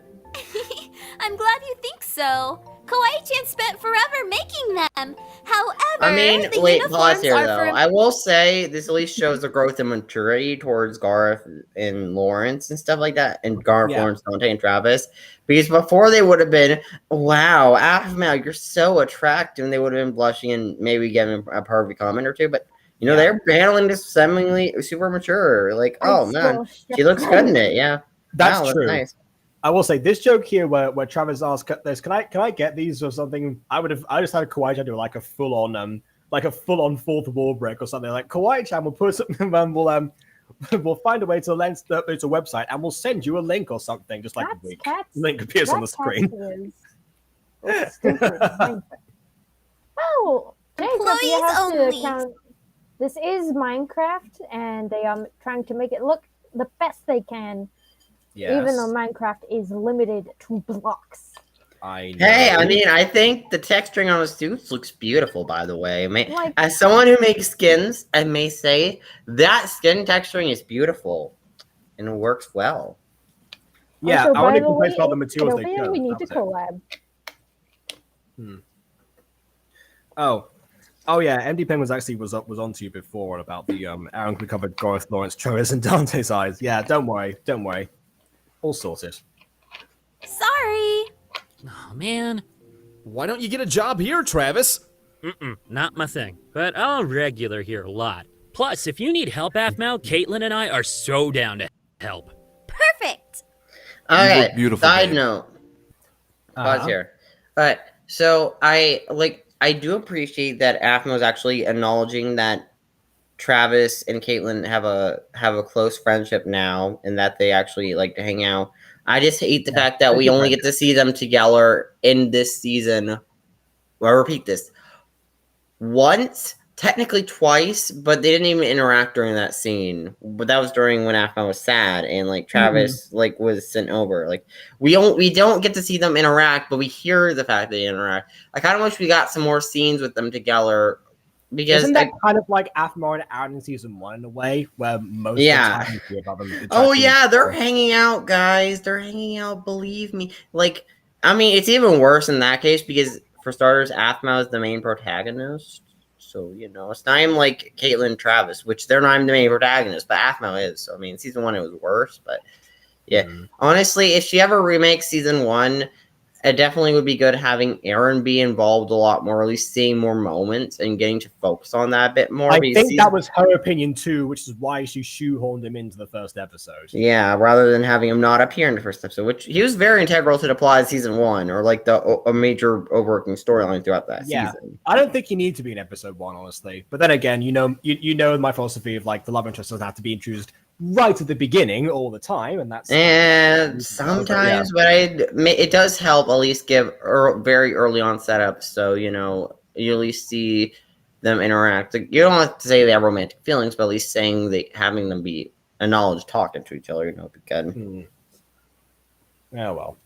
I'm glad you think so. Kawaii-chan spent forever making them. However, I mean, the wait, uniforms pause here are though. for... I will say this at least shows the growth and maturity towards Garth and Lawrence and stuff like that, and Garth, Lawrence, Dante, and Travis. Because before they would have been, wow, Aphmau, you're so attractive, and they would have been blushing and maybe giving a pervy comment or two. But you know, they're handling this seemingly super mature. Like, oh man, she looks good in it. Yeah, That's wow, true. Nice. I will say this joke here where Travis asked this, can I get these or something? I just had Kawaii-chan do like a full on fourth wall break or something. Like Kawaii-chan will put something and we'll find a way to link it's a website and we'll send you a link or something, just like a week. Link appears on the screen. Oh, Jacob, you Employees have to only. account. This is Minecraft, and they are trying to make it look the best they can. Yes. Even though Minecraft is limited to blocks. I know. Hey, I mean, I think the texturing on the suits looks beautiful, by the way. Like- As someone who makes skins, I may say that skin texturing is beautiful and it works well. Yeah, Also, I only by the complain way, about the materials they Ethiopia, chose. we need to That was collab. Oh yeah, MD Pen was on to you before about the Aaron covered Gareth, Lawrence, Travis, and Dante's eyes. Yeah, don't worry. All sorted. Sorry. Oh, man. Why don't you get a job here, Travis? Not my thing. But I'm a regular here a lot. Plus, if you need help, Aphmau, Caitlin and I are so down to help. Perfect. Okay. look beautiful, Side babe. note. Pause here. But so I do appreciate that Aphmau is actually acknowledging that Travis and Caitlin have a close friendship now, and that they actually like to hang out. I just hate the fact that we only get to see them together in this season. I'll repeat this once, technically twice, but they didn't even interact during that scene. But that was during when Aphmau was sad and like Travis like was sent over. Like we don't get to see them interact, but we hear the fact they interact. I kind of wish we got some more scenes with them together. Because isn't that kind of like Aphmau and Aaron in season 1 in a way, where most of the time you hear about them? Oh yeah, they're hanging out, guys. They're hanging out. Believe me. Like, I mean, it's even worse in that case because, for starters, Aphmau is the main protagonist. So it's not even like Caitlin and Travis, which they're not even the main protagonist, but Aphmau is. So I mean, season 1 it was worse, but yeah. Honestly, if she ever remakes season 1. It definitely would be good having Aaron be involved a lot more, at least seeing more moments and getting to focus on that a bit more. I think that was her opinion too, which is why she shoehorned him into the first episode. Yeah, rather than having him not appear in the first episode, which he was very integral to the plot of season 1, or like a major overworking storyline throughout that season. I don't think he needs to be in episode 1, honestly. But then again, you know my philosophy of like the love interest doesn't have to be introduced right at the beginning all the time, and sometimes, but it does help at least give very early on setup, so you at least see them interact. Like, you don't have to say they have romantic feelings, but at least having them be acknowledged talking to each other, would be good. Oh well,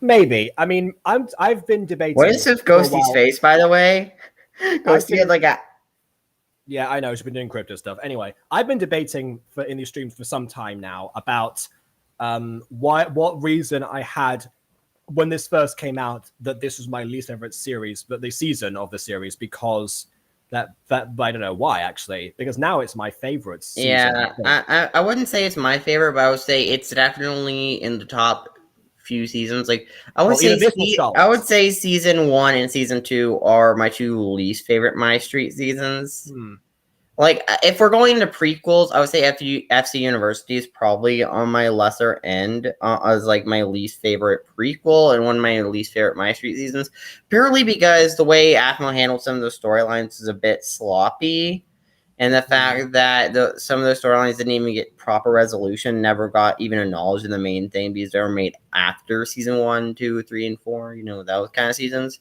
maybe. I mean, I've been debating. What is this Ghosty's face, by the way? Ghosty had like a. Yeah, I know. She's been doing crypto stuff. Anyway, I've been debating in these streams for some time now about what reason I had when this first came out that this was my least favorite series, but the season of the series, because that I don't know why actually, because now it's my favorite season. Yeah, I wouldn't say it's my favorite, but I would say it's definitely in the top few seasons. Like I would say season 1 and season 2 are my 2 least favorite MyStreet seasons. Like if we're going into prequels, I would say FC University is probably on my lesser end as like my least favorite prequel and one of my least favorite MyStreet seasons, purely because the way Aphmau handled some of those storylines is a bit sloppy. And the fact that some of those storylines didn't even get proper resolution, never got even acknowledged in the main thing because they were made after season 1, 2, 3, and 4. Those kind of seasons.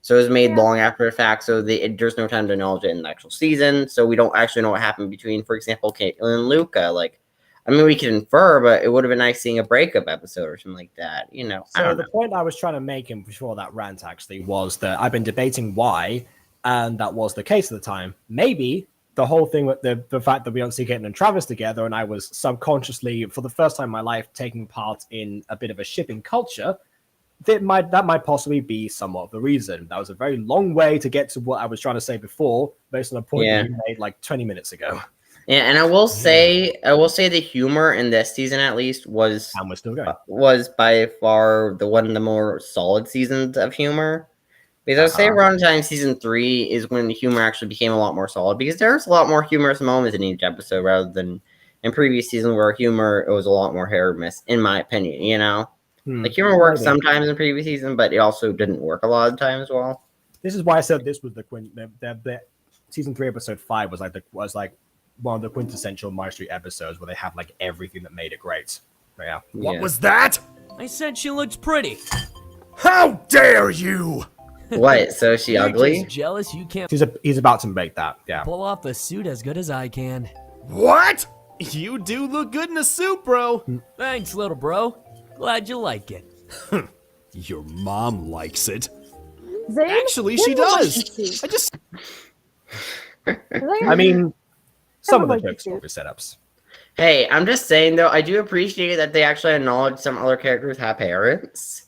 So it was made long after the fact. So there's no time to acknowledge it in the actual season. So we don't actually know what happened between, for example, Caitlin and Luca. Like, I mean, we can infer, but it would have been nice seeing a breakup episode or something like that. So the point I was trying to make before that rant actually was that I've been debating why, and that was the case at the time. Maybe the whole thing with the fact that we don't see Caitlin and Travis together, and I was subconsciously, for the first time in my life, taking part in a bit of a shipping culture, that might possibly be somewhat of the reason. That was a very long way to get to what I was trying to say before, based on a point that you made like 20 minutes ago. Yeah, and I will say the humor in this season at least was by far one of the more solid seasons of humor. Because I would say around time season 3 is when the humor actually became a lot more solid, because there's a lot more humorous moments in each episode rather than in previous seasons where humor it was a lot more hit or miss, in my opinion. Like humor worked sometimes in previous season, but it also didn't work a lot of the time as well. This is why I said this was the season 3 episode 5 was like one of the quintessential MyStreet episodes where they have like everything that made it great. Yeah. What was that? I said she looks pretty. How dare you! What? So is she You're ugly? just jealous you can't He's about to make that. Yeah. pull off a suit as good as I can. What? You do look good in a suit, bro. Thanks, little bro. Glad you like it. Your mom likes it. Zane, Actually, she does. I just... I mean, some of the jokes were setups. Hey, I'm just saying though, I do appreciate that they actually acknowledge some other characters have parents.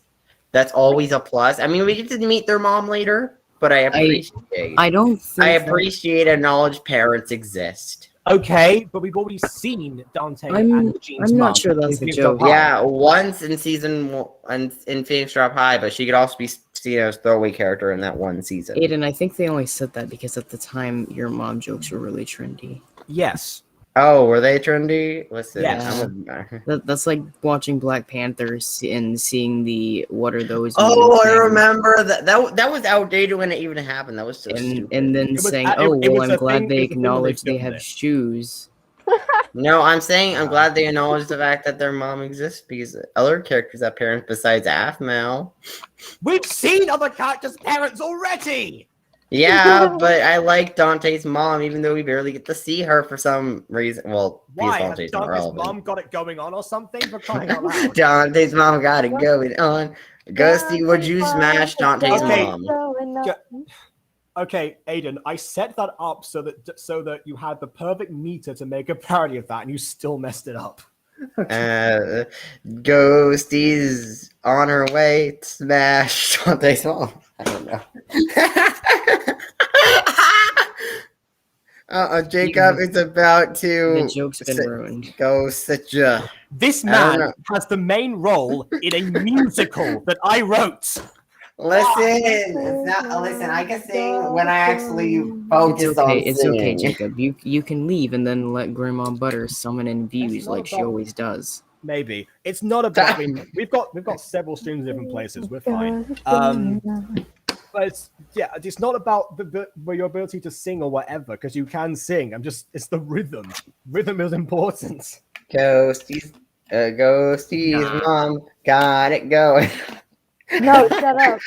That's always a plus. I mean, we get to meet their mom later, but I appreciate. I don't think I appreciate acknowledged parents exist. Okay, but we've already seen Dante and Jean's I'm mom not sure that's in the Phoenix joke. Drop High. Yeah, once in season one, in Phoenix Drop High, but she could also be seen as a throwaway character in that one season. Aiden, I think they only said that because at the time your mom jokes were really trendy. Yes. Oh, were they trendy? Listen, Yeah. That's like watching Black Panther and seeing the what are those? Oh, I memes remember that. That was outdated when it even happened. That was so stupid. and then It was- saying, it- "Oh, it well, was I'm a glad thing- they it was a thing when they acknowledge they filmed have it. shoes." No, I'm saying I'm glad they acknowledge the fact that their mom exists because other characters have parents besides Aphmau. We've seen other characters' parents already. Yeah, but I like Dante's mom, even though we barely get to see her for some reason. Well, Why? because Has Dante's not Dante's relevant. mom got it going on or something? For crying out loud. Dante's mom got it going on. Ghosty, would you smash Dante's Okay. mom? Okay, Aiden, I set that up so that you had the perfect meter to make a parody of that, and you still messed it up. Ghosty's on her way to smash Dante's mom. I don't know. Jacob is about to. The joke's been ruined. Go sit ya. This I don't man know. has the main role in a musical that I wrote. Listen, it's not. Listen, I can sing when I actually focus It's okay. on It's singing. okay, Jacob. You can leave and then let Grandma Butter summon in views not like she about- always does. Maybe it's not about. I mean, we've got several streams in different places. We're fine. But it's not about your ability to sing or whatever, because you can sing. It's the rhythm. Rhythm is important. Ghosty's mom got it going. No, shut up.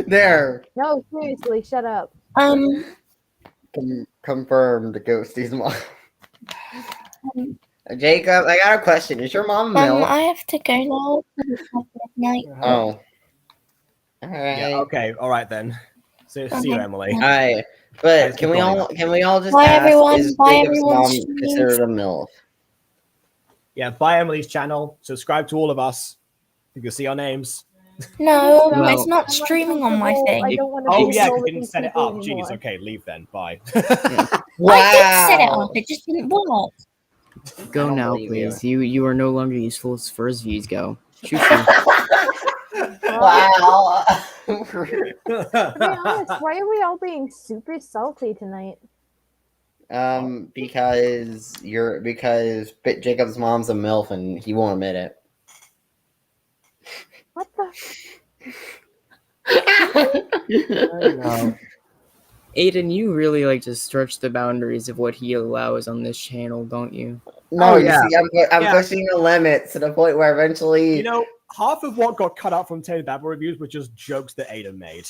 There. No, seriously, shut up. Confirmed Ghosty's mom. Jacob, I got a question. Is your mom a MILF? I have to go now. Night. Oh. Alright. Yeah, okay, all right then. See you, Emily. Alright. But can we all just Bye, ask, everyone. is Bye, Jacob's everyone. mom considered a MILF? Yeah, buy Emily's channel. Subscribe to all of us. You can see our names. No, Well- it's not streaming on my thing. I don't want to Oh be yeah, involved you with didn't these set it people up. Jeez, anymore. okay, leave then. Bye. I did set it up. It just didn't work. Go don't now, believe you. please. You are no longer useful as far as views go. Shoo-shoo. Wow. To be honest, why are we all being super salty tonight? Because Jacob's mom's a MILF and he won't admit it. What the? Aiden, you really like to stretch the boundaries of what he allows on this channel, don't you? No, Oh, you yeah. see, I'm Yeah. pushing the limits to the point where eventually You know, half of what got cut out from Taylor Babel reviews were just jokes that Aiden made.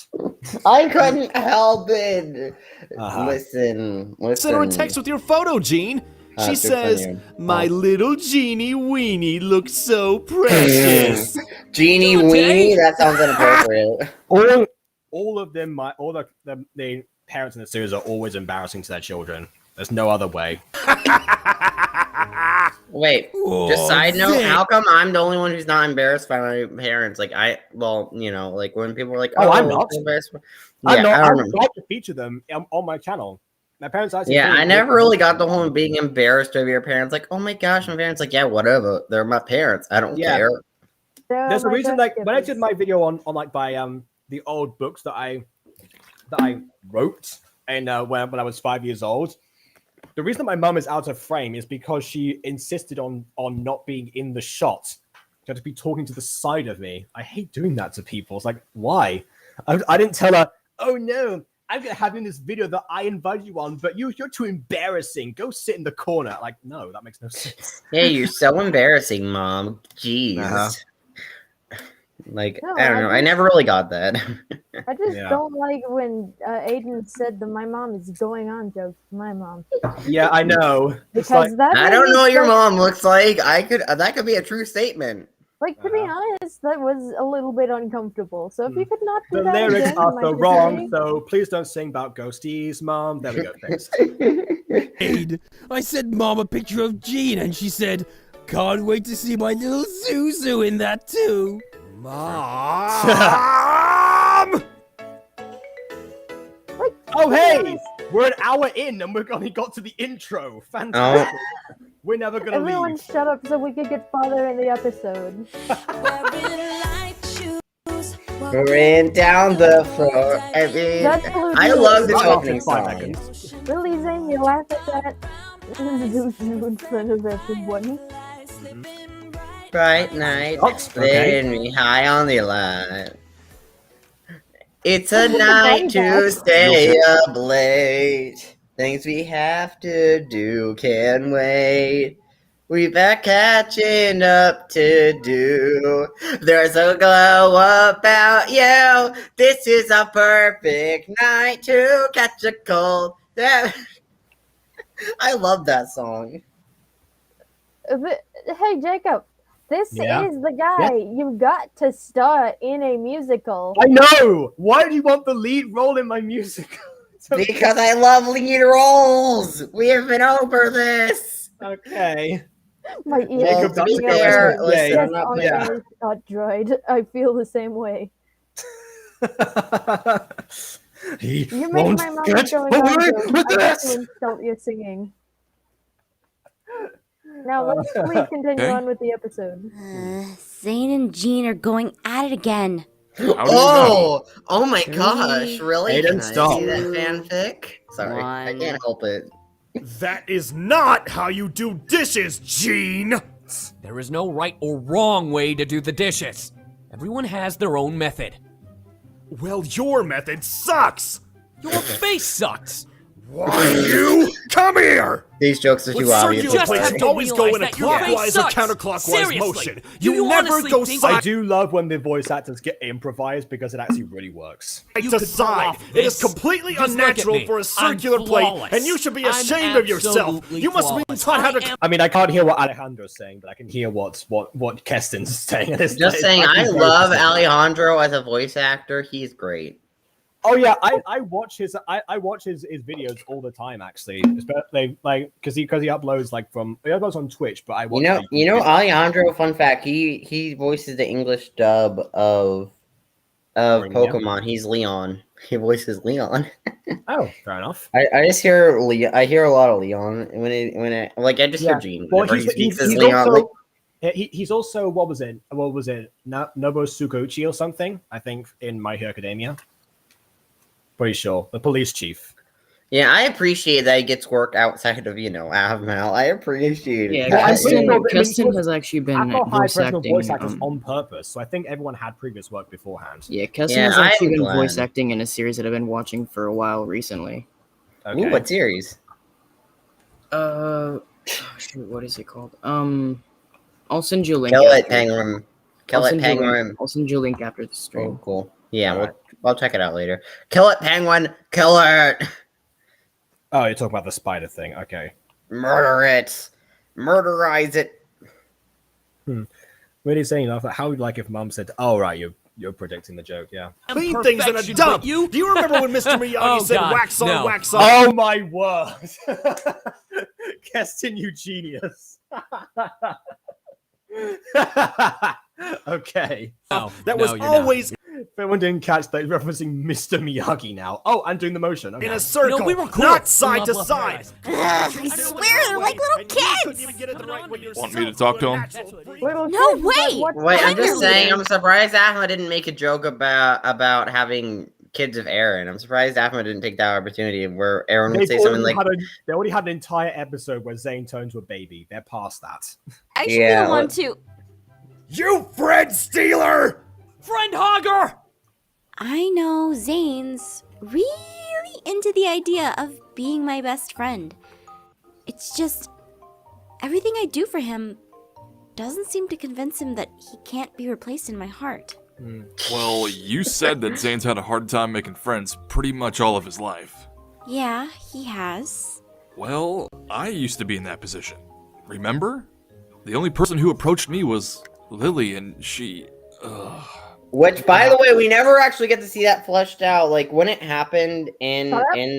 I couldn't help it. Uh-huh. Listen. Send her a text with your photo, Gene. She good says, for you. "My little Genie Weenie looks so precious." Genie Good day. Weenie? That sounds inappropriate. All of them, all the parents in the series are always embarrassing to their children. There's no other way. Wait, Oh, just side note, Vic. how come I'm the only one who's not embarrassed by my parents? Like, like when people were like, Oh, I'm not. so embarrassed. I'm Yeah, not. I I don't would know. like to feature them on my channel. My parents actually. Yeah, think I it's never cool. really got the whole being embarrassed over your parents. Like, oh my gosh, my parents. Like, yeah, whatever. They're my parents. I don't Yeah. care. There's a my reason, best like when I did gifts. my video on like by the old books that I wrote and when I was 5 years old. The reason that my mum is out of frame is because she insisted on not being in the shot. She had to be talking to the side of me. I hate doing that to people. It's like, why? I didn't tell her, oh no, I'm gonna have you in this video that I invited you on, but you're too embarrassing. Go sit in the corner. Like, no, that makes no sense. Yeah, you're so embarrassing, Mom. Jeez. Uh-huh. Like, No, I don't know. I never really got that. I just Yeah. don't like when Aiden said that my mom is going on jokes to my mom. Yeah, I know. It's Because like, that I made don't me know what your so- mom looks like. That could be a true statement. Like, to be honest, that was a little bit uncomfortable. So if you could not do the that lyrics again, are my so good wrong, lady. so please don't sing about ghosties, Mom. There we go, thanks. Aid, I sent Mom a picture of Jean, and she said, "Can't wait to see my little Zuzu in that too." Mom! Oh, hey! We're an hour in and we've only got to the intro. Fantastic. We're never going to leave. Everyone shut up so we could get farther in the episode. We're down the floor. I love this opening song. Really, Zane, you laugh at that? Zuzu in front of everyone. Bright night, splitting me high on the line. It's a night to stay up late. Things we have to do can wait. We've got catching up to do. There's a glow about you. This is a perfect night to catch a cold. I love that song. Hey, Jacob. This is the guy you got to star in a musical. I know! Why do you want the lead role in my musical? Because I love lead roles! We have been over this! Okay. My ears Jacob, to be fair, listen, droid. I feel the same way. You make my mouth going on. I have to insult your singing. Now let's please continue on with the episode. Zane and Jean are going at it again. Oh my gosh, really? Aiden, stop. See that fanfic? Sorry, I can't help it. That is not how you do dishes, Gene! There is no right or wrong way to do the dishes. Everyone has their own method. Well, your method sucks! Your face sucks! Why, you? Come here! These jokes are too obvious. Circular plates always go in a clockwise or counterclockwise motion. You never go side. I do love when the voice actors get improvised because it actually really works. To side. It is completely unnatural for a circular plate, and you should be ashamed of yourself. You must be taught how to. I mean, I can't hear what Alejandro's saying, but I can hear what Keston's saying. Just saying, I love Alejandro as a voice actor. He's great. Oh yeah, I watch his videos all the time actually, especially like because he uploads uploads on Twitch, but I watch. You know Alejandro. Fun fact: he voices the English dub of Pokemon. He's Leon. He voices Leon. Oh, fair enough. I just hear I hear a lot of Leon I just hear Gene. Well, he's Leon. He's also what was it? Nobu Tsukuchi or something? I think in My Hero Academia. Pretty sure. The police chief. Yeah, I appreciate that he gets work outside of, Aphmau. I appreciate it. Yeah, Keston has actually been voice acting on purpose, so I think everyone had previous work beforehand. Yeah, Keston has actually been voice acting in a series that I've been watching for a while recently. Okay. Ooh, what series? What is it called? I'll send you a link. Kill it, Penguin. I'll send you a link after the stream. Oh, cool. Yeah, I'll check it out later. Kill it, Penguin! Kill it! Oh, you're talking about the spider thing. Okay. Murder it! Murderize it! Really saying that? How would like if Mom said, "Oh right, you're predicting the joke"? Yeah. Clean things in a dump. Do you remember when Mr. Miyagi said wax on, wax off? Oh my word! Keston, you genius. Okay. That was always. If anyone didn't catch that, referencing Mr. Miyagi now. Oh, I'm doing the motion. Okay. In a circle, not side to side. I swear they're like little kids. Want me to talk to him? No way. Wait, I'm just saying. I'm surprised Aphmau didn't make a joke about having kids of Aaron. I'm surprised Aphmau didn't take that opportunity where Aaron would say something like. They already had an entire episode where Zane turned to a baby. They're past that. I should be the one to. You friend stealer! Friend hogger! I know Zane's really into the idea of being my best friend. It's just everything I do for him doesn't seem to convince him that he can't be replaced in my heart. Well, you said that Zane's had a hard time making friends pretty much all of his life. Yeah, he has. Well, I used to be in that position. Remember? The only person who approached me was Lily, and she... Which, by the way, we never actually get to see that fleshed out. Like, when it happened in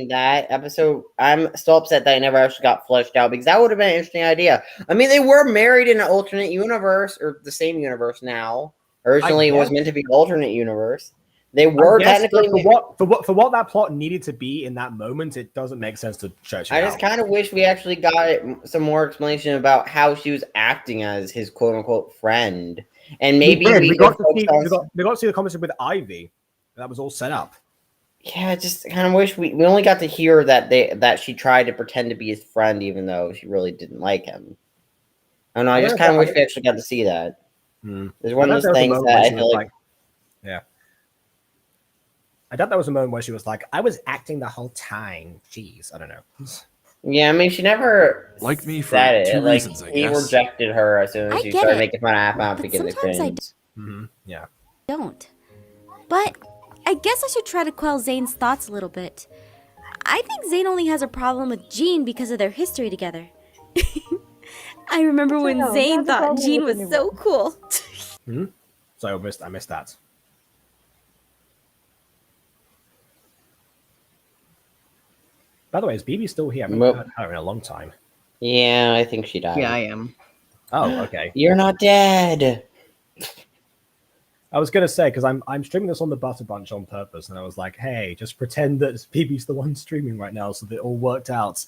that episode, I'm still upset that I never actually got fleshed out, because that would have been an interesting idea. I mean, they were married in an alternate universe, or the same universe now. Originally, it was meant to be an alternate universe. They were Yes, technically for what that plot needed to be in that moment, it doesn't make sense to stretch it I just kind of wish we actually got some more explanation about how she was acting as his quote unquote friend, and maybe we got to see the conversation with Ivy. That was all set up. Yeah, I just kind of wish we only got to hear that she tried to pretend to be his friend, even though she really didn't like him. I don't know. I just kind of wish we actually got to see that. There's one of those things that I feel like. Yeah. I thought that was a moment where she was like, I was acting the whole time. Jeez, I don't know. Yeah, I mean, she never liked me for said two it. Like, reasons, I he guess. rejected her as soon as she started making fun of Aphmau because of things. Yeah. Don't. But I guess I should try to quell Zane's thoughts a little bit. I think Zane only has a problem with Jean because of their history together. I remember when Zane thought Jean was so cool. So I missed that. By the way, is BB still here? I haven't heard her in a long time. Yeah, I think she died. Yeah, I am. Oh, okay. You're not dead. I was gonna say because I'm streaming this on the Butter Bunch on purpose, and I was like, hey, just pretend that BB's the one streaming right now, so that it all worked out.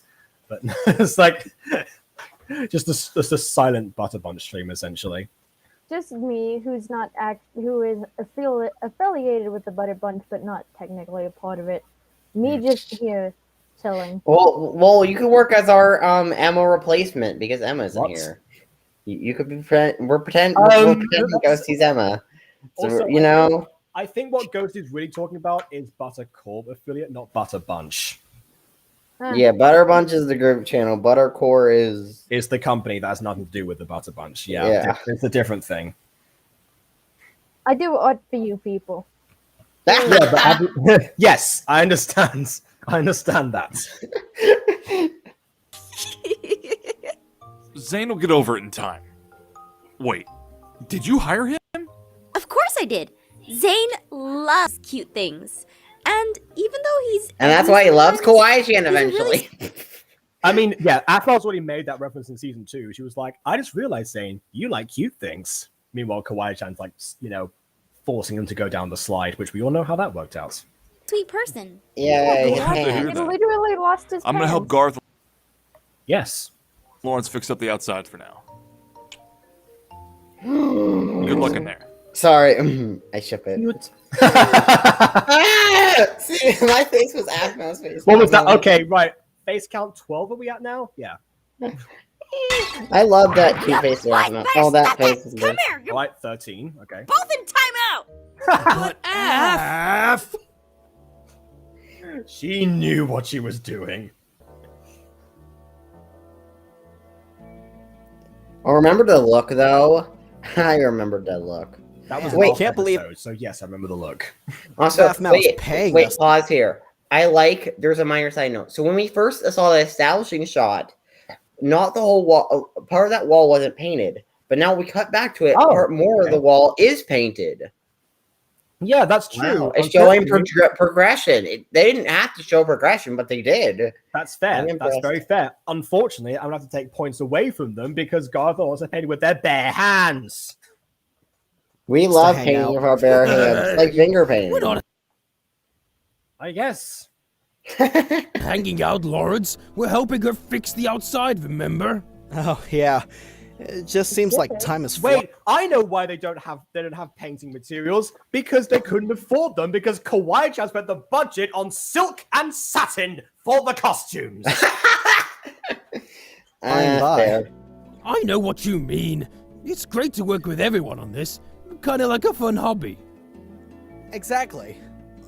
But it's like just a silent Butter Bunch stream essentially. Just me, who is affiliated with the Butter Bunch, but not technically a part of it. Me just here chilling. Well, you could work as our Emma replacement because Emma's in here. You could be we're pretending Ghosty's Emma. So, Also, you know, I think what Ghost is really talking about is Butter Corp affiliate, not Butter Bunch. Yeah, Butter Bunch is the group channel. Buttercore is the company that has nothing to do with the Butter Bunch. Yeah. It's a different thing. I do art for you people. Yes, I understand. I understand that. Zane will get over it in time. Wait, did you hire him? Of course I did. Zane loves cute things. And even though he's... And that's why he loves Kawaii-chan eventually. I mean, yeah, Aphmau's already made that reference in season 2. She was like, I just realized, Zane, you like cute things. Meanwhile, Kawaii-chan's like, forcing him to go down the slide, which we all know how that worked out. Sweet person. Yeah, he literally lost his I'm gonna help Garth. Yes. Lawrence fix up the outside for now. Good luck in there. Sorry, I ship it. See, my face was Aphmau's face. What was that? Okay, right. Face count 12 are we at now? Yeah. I love that cute face of Aphmau. Oh, that face is good. Come here. Right, 13. Okay. Both in timeout. But F. She knew what she was doing. Oh, remember the look though? I remembered that look. That was wait, can't believe. So yes, I remember the look. Also, wait, pause here. There's a minor side note. So when we first saw the establishing shot, not the whole wall. Part of that wall wasn't painted, but now we cut back to it. More of the wall is painted. Yeah, that's true. Wow. It's showing progression. They didn't have to show progression, but they did. That's fair. That's very fair. Unfortunately, I'm going to have to take points away from them because Garth also painted with their bare hands. We love painting with our bare hands, like finger painting. I guess. Hanging out, Lawrence. We're helping her fix the outside, remember? Oh, yeah. It just seems like time is Wait, I know why they don't have painting materials. Because they couldn't afford them. Because Kawaii-chan spent the budget on silk and satin for the costumes. I know what you mean. It's great to work with everyone on this. Kind of like a fun hobby. Exactly.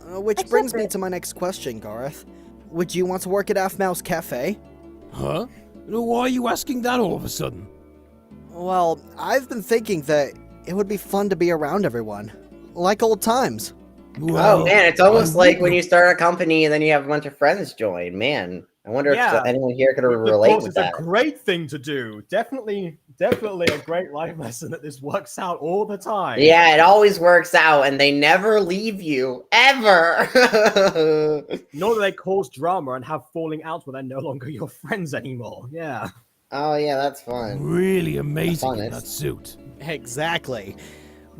Which brings me to my next question, Garth. Would you want to work at Aphmau's cafe? Huh? Why are you asking that all of a sudden? Well, I've been thinking that it would be fun to be around everyone. Like old times. Well, oh man, it's almost like when you start a company and then you have a bunch of friends join. Man, I wonder if anyone here could relate with that. It's a great thing to do. Definitely a great life lesson that this works out all the time. Yeah, it always works out, and they never leave you, ever. Nor do they cause drama and have falling outs where they're no longer your friends anymore. Yeah. Oh, yeah, that's fun. Really amazing in that suit. Exactly.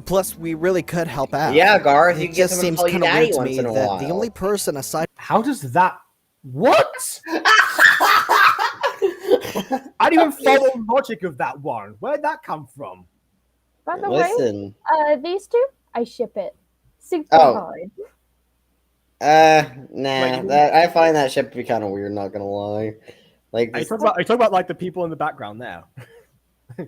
Plus, we really could help out. Yeah, Garth, you It can get just someone to seems call you kind of daddy weird to once me in a that while. the only person aside. How does that? What? I didn't even follow the logic of that one. Where'd that come from? By the Listen. way, these two, I ship it. Super Oh. hard. Nah. I find that ship to be kind of weird. Not gonna lie. Like, Are you talking about like the people in the background there?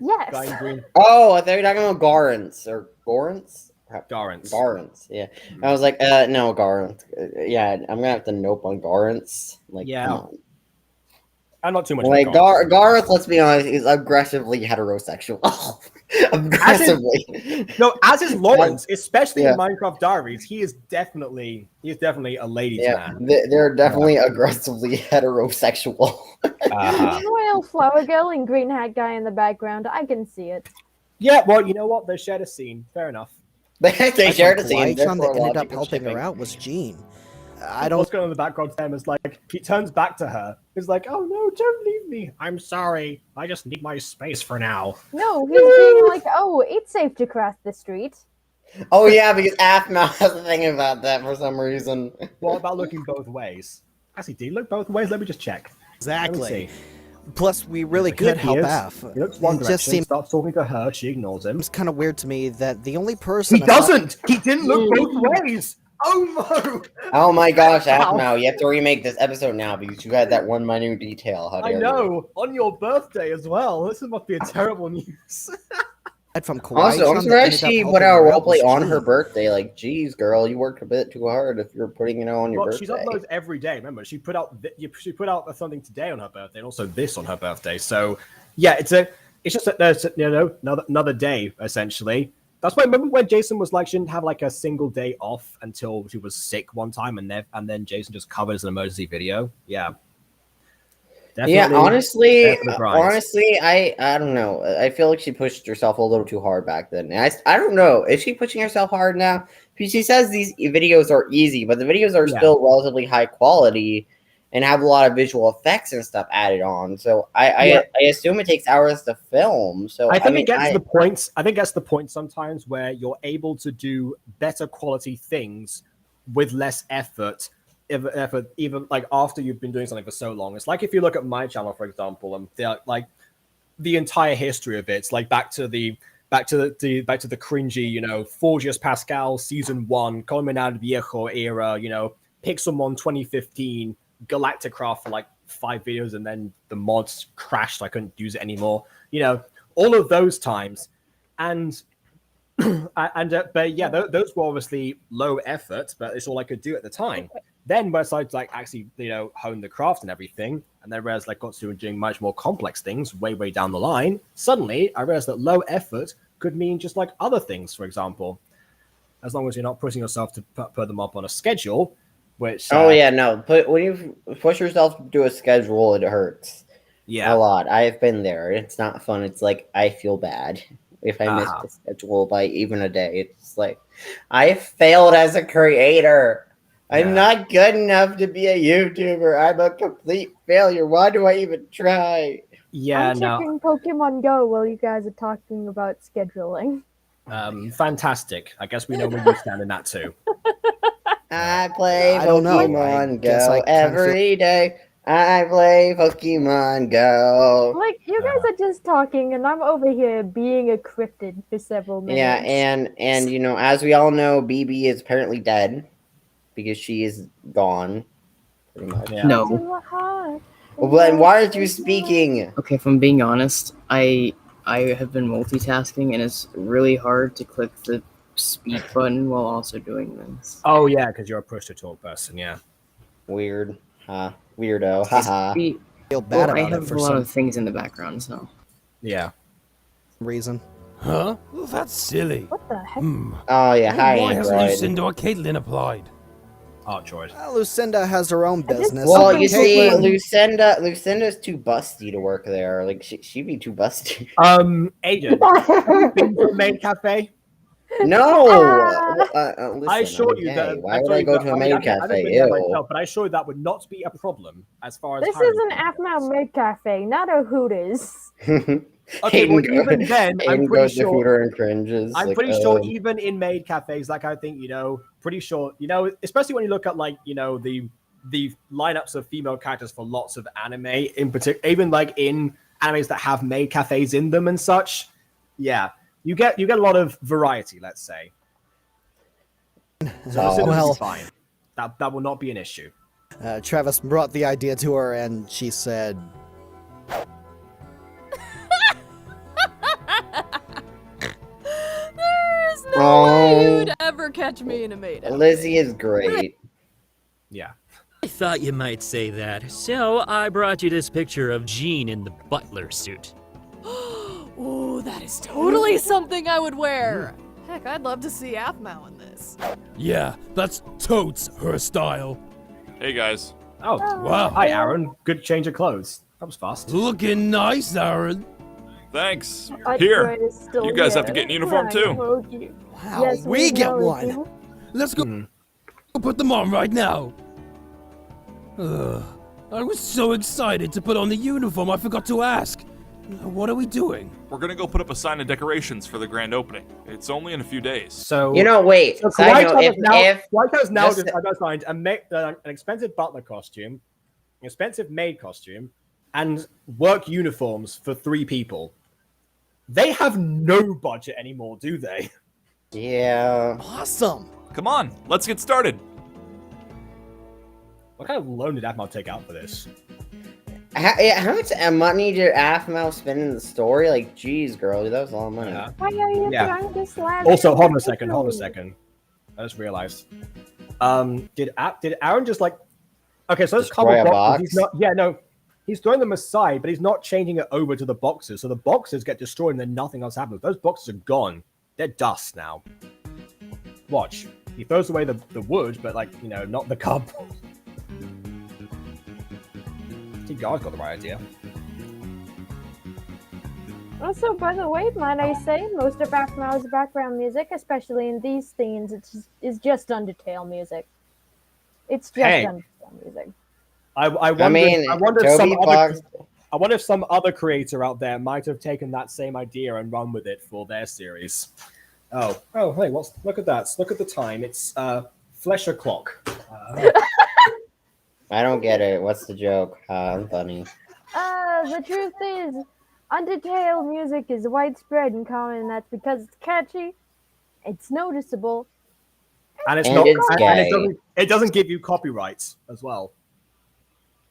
Yes. Guy in green. Oh, I thought you were talking about Garance or Gorance. Garance. Yeah. I was like, no, Garance. Yeah, I'm gonna have to nope on Garance. Like, Yeah. come on. I'm not too much. Like Garth, let's be honest, is aggressively heterosexual. Aggressively. As is Lawrence, especially Yeah. in Minecraft Diaries. He is definitely a ladies' man. They're definitely aggressively heterosexual. Royal flower girl and green hat guy in the background. I can see it. Yeah, well, you know what? They shared a scene. Fair enough. They shared a scene. Kawaii-chan that therefore ended up logical helping her shipping. out was Jean. What's going on in the background to them is like he turns back to her. He's like, "Oh no, don't leave me. I'm sorry. I just need my space for now." No, he's being like, oh, it's safe to cross the street. Oh yeah, because Aphmau has a thing about that for some reason. What about looking both ways? Actually, do you look both ways? Let me just check. Exactly. Plus, we really Here could he help is. Aph. He looks one It direction. just seems Starts talking to her. She ignores him. it's kind of weird to me that the only person He doesn't. He didn't look both ways. Oh no! Oh my gosh, Aphmau, you have to remake this episode now because you had that one minute detail. How I dare you? know. On your birthday as well. This must be a terrible news. from Kawaii-chan Also, I'm that surprised ended she up put helping out a her out roleplay was on her Jean. birthday. Like, geez, girl, you worked a bit too hard if you're putting it on your Well, she birthday. uploads every day. Remember, she put out something today on her birthday, and also this on her birthday. So, yeah, it's just that there's another day essentially. That's why. Remember when Jason was like, she didn't have like a single day off until she was sick one time, and then Jason just covered as an emergency video. Yeah. Yeah, Definitely honestly, I don't know. I feel like she pushed herself a little too hard back then. And I don't know. Is she pushing herself hard now? Because she says these videos are easy, but the videos are still relatively high quality and have a lot of visual effects and stuff added on. So I assume it takes hours to film. So I think it gets the point. I think that's the point sometimes where you're able to do better quality things with less effort. Even like after you've been doing something for so long. It's like if you look at my channel, for example, and like the entire history of it. It's like back to the cringy, Forgius Pascal season 1, Colmenar Viejo era, Pixelmon 2015, Galacticraft for like 5 videos, and then the mods crashed. I couldn't use it anymore. All of those times, and but yeah, those were obviously low effort, but it's all I could do at the time. Then once I actually hone the craft and everything, and then realized got to doing much more complex things way down the line, suddenly I realized that low effort could mean just like other things. For example, as long as you're not pushing yourself to put them up on a schedule, which when you push yourself to do a schedule, it hurts. Yeah, a lot. I've been there. It's not fun. It's like I feel bad if I miss the schedule by even a day. It's like I failed as a creator. I'm not good enough to be a YouTuber. I'm a complete failure. Why do I even try? Yeah, I'm checking Pokemon Go while you guys are talking about scheduling. Fantastic. I guess we know where you stand in that too. I play I don't know. Pokemon Go every day. I play Pokemon Go. Like, you guys are just talking, and I'm over here being a cryptid for several minutes. Yeah, and as we all know, BB is apparently dead because she is gone. Pretty much. Yeah. No. Well, then why aren't you speaking? Okay, if I'm being honest, I have been multitasking, and it's really hard to click the speak button while also doing this. Oh yeah, because you're a push to talk person. Yeah. Weird. Huh. Weirdo. Haha. Feel bad I about have it for a lot some of things in the background, so. Yeah. reason. Huh? Well, that's silly. What the heck? Oh yeah, hi Why hasn't Android. Lucinda or Caitlin applied? Android. Lucinda has her own business. Well, you see, Caitlin- Lucinda's too busty to work there. Like she'd be too busty. Agent, have you been to a maid cafe? No. Listen, I assure you okay, that. why would I go to a maid I haven't cafe? been there Ew. myself, but I assure you that would not be a problem as far as. This is an Aphmau maid cafe, not a Hooters. Okay, well, even then, I'm pretty goes to sure. Hooter and cringes. I'm like, pretty sure even in maid cafes, that kind of thing, pretty sure, especially when you look at like, the lineups of female characters for lots of anime in particular, even like in animes that have maid cafes in them and such. Yeah, you get a lot of variety, let's say. So this will be fine. That will not be an issue. Travis brought the idea to her, and she said, "There's no way you'd ever catch me in a maid outfit." Lizzie is great. Yeah. I thought you might say that, so I brought you this picture of Jean in the butler suit. Ooh, that is totally something I would wear. Heck, I'd love to see Aphmau in this. Yeah, that's totes her style. Hey guys. Oh, wow. Hi, Aaron. Good change of clothes. That was fast. Looking nice, Aaron. Thanks. Our Here. droid is still You guys have here. to get in uniform too. wow, Yes, we get know one. you. Let's go put them on right now. I was so excited to put on the uniform, I forgot to ask. What are we doing? We're gonna go put up a sign of decorations for the grand opening. It's only in a few days. So wait. So Side note, White has now just- designed an expensive butler costume, an expensive maid costume, and work uniforms for 3 people. They have no budget anymore, do they? Yeah. Awesome. Come on, let's get started. What kind of loan did Aphmau take out for this? How much money did Aphmau spend in the story? Like, geez, girl, that was a lot of money. Why are you Yeah. trying to slap Also, hold on a me? second. I just realized. Did Aaron just like? Okay, so those Destroy a cardboard box? boxes. He's not. Yeah, no. He's throwing them aside, but he's not changing it over to the boxes. So the boxes get destroyed, and then nothing else happens. Those boxes are gone. They're dust now. Watch. He throws away the wood, but like not the cardboard. I think God's got the right idea. Also, by the way, might I say, most of Aphmau's background music, especially in these scenes, is just Undertale music. It's just Undertale music. I wonder if some other creator out there might have taken that same idea and run with it for their series. Oh, hey, look at that. Look at the time. It's Flesh O'Clock. I don't get it. What's the joke? I'm funny. The truth is, Undertale music is widespread and common, and that's because it's catchy, it's noticeable, and it's and not. It's gay. And it doesn't give you copyrights as well.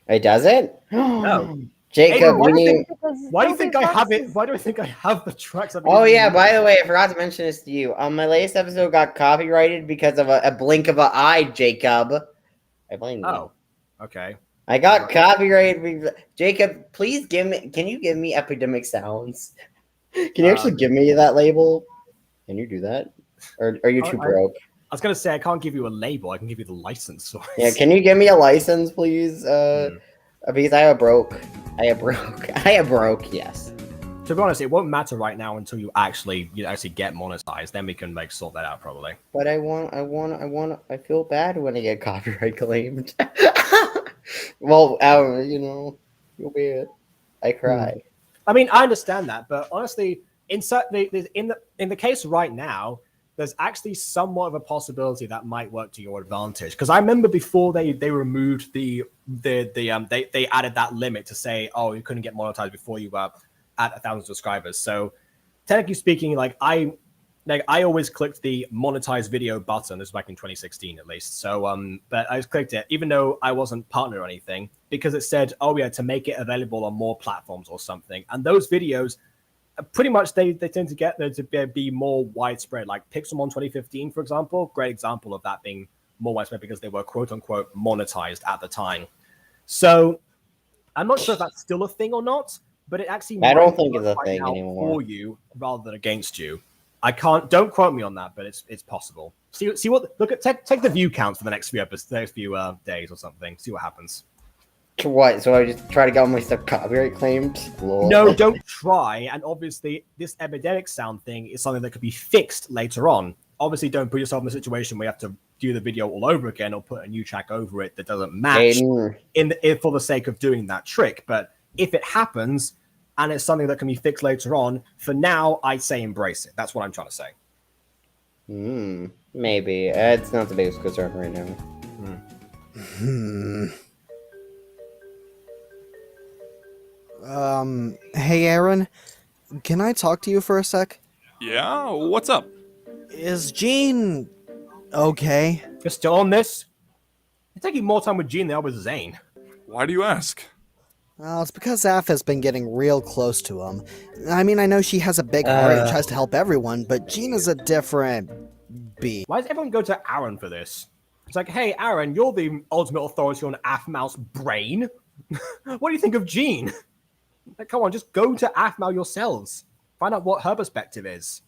It doesn't? No. Jacob, why do you Why think I have it? Why do I think I have the tracks? Oh yeah, by the way, I forgot to mention this to you. My latest episode got copyrighted because of a blink of an eye, Jacob. I blame you. Oh, okay. I got copyrighted. Jacob, please can you give me epidemic sounds? Can you actually give me that label? Can you do that? Or are you too broke? I was gonna say I can't give you a label. I can give you the license. Yeah, can you give me a license, please? Because I have broke. Yes. To be honest, it won't matter right now until you actually get monetized. Then we can sort that out probably. But I feel bad when I get copyright claimed. Well, you'll be it. I cry. I mean, I understand that, but honestly, in the case right now, there's actually somewhat of a possibility that might work to your advantage. Because I remember before they removed they added that limit to say, oh, you couldn't get monetized before you were at 1,000 subscribers. So technically speaking, I always clicked the monetize video button. This was back in 2016 at least. So but I just clicked it, even though I wasn't partner or anything, because it said, oh yeah, to make it available on more platforms or something. And those videos, pretty much they tend to get there to be more widespread. Like Pixelmon 2015, for example, great example of that being more widespread because they were quote unquote monetized at the time. So I'm not sure if that's still a thing or not, but it actually I don't think it's a thing anymore for you rather than against you. Don't quote me on that, but it's possible. See what take the view count for the next few episodes, the next few days or something. See what happens. What? So I just try to get all my stuff copyright claimed? Lol. No, don't try. And obviously, this epidemic sound thing is something that could be fixed later on. Obviously, don't put yourself in a situation where you have to do the video all over again or put a new track over it that doesn't match for the sake of doing that trick. But if it happens, and it's something that can be fixed later on. For now, I'd say embrace it. That's what I'm trying to say. Maybe. It's not the biggest concern right now. Hey Aaron, can I talk to you for a sec? Yeah, what's up? Is Jean okay? You're still on this? You're taking more time with Jean than I was with Zane. Why do you ask? Well, it's because Aph has been getting real close to him. I mean, I know she has a big heart and tries to help everyone, but Jean is a different beast. Why does everyone go to Aaron for this? It's like, hey, Aaron, you're the ultimate authority on Aphmau's brain. What do you think of Jean? Like, come on, just go to Aphmau yourselves. Find out what her perspective is.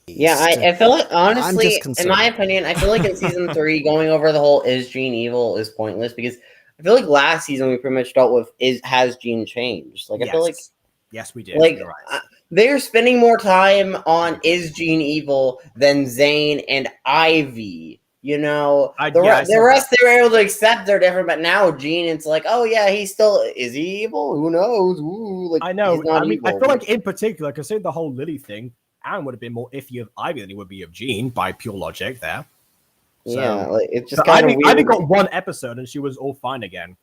Yeah, I feel like, honestly, in my opinion, I feel like in season 3, going over the whole is Jean evil is pointless, because I feel like last season we pretty much dealt with has Jean changed? Like, I feel like... Yes, we did. Like, You're right. They're spending more time on is Jean evil than Zane and Ivy. You know, the rest they were able to accept they're different, but now Jean, it's like, oh yeah, is he evil? Who knows? Ooh, like, I know. He's not I mean, evil, I feel like in particular, considering the whole Lily thing, Aaron would have been more iffy of Ivy than he would be of Jean by pure logic there. So, yeah, like, it's just kind of weird. Ivy got one episode and she was all fine again.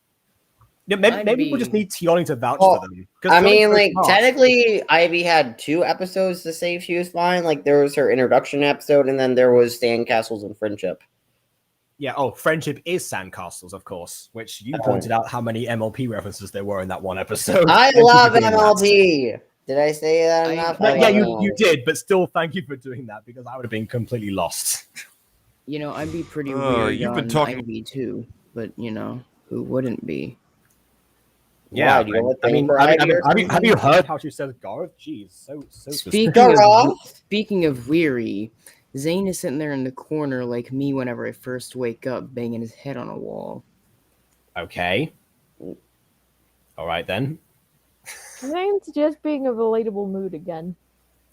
Yeah, maybe we'll just need Tioni to vouch for them. I mean, like, technically, Ivy had 2 episodes to say she was fine. Like, there was her introduction episode, and then there was Sandcastles and Friendship. Yeah, Friendship is Sandcastles, of course, which you pointed out how many MLP references there were in that one episode. I love MLP! Did I say that enough? Yeah, you did, but still, thank you for doing that, because I would have been completely lost. You know, I'd be pretty weird you've been on talking... Ivy too, but, you know, who wouldn't be? Yeah, have you heard how she says Garth? Jeez, so Speaking of weary, Zane is sitting there in the corner like me whenever I first wake up, banging his head on a wall. Okay. All right, then. Zane's just being a relatable mood again.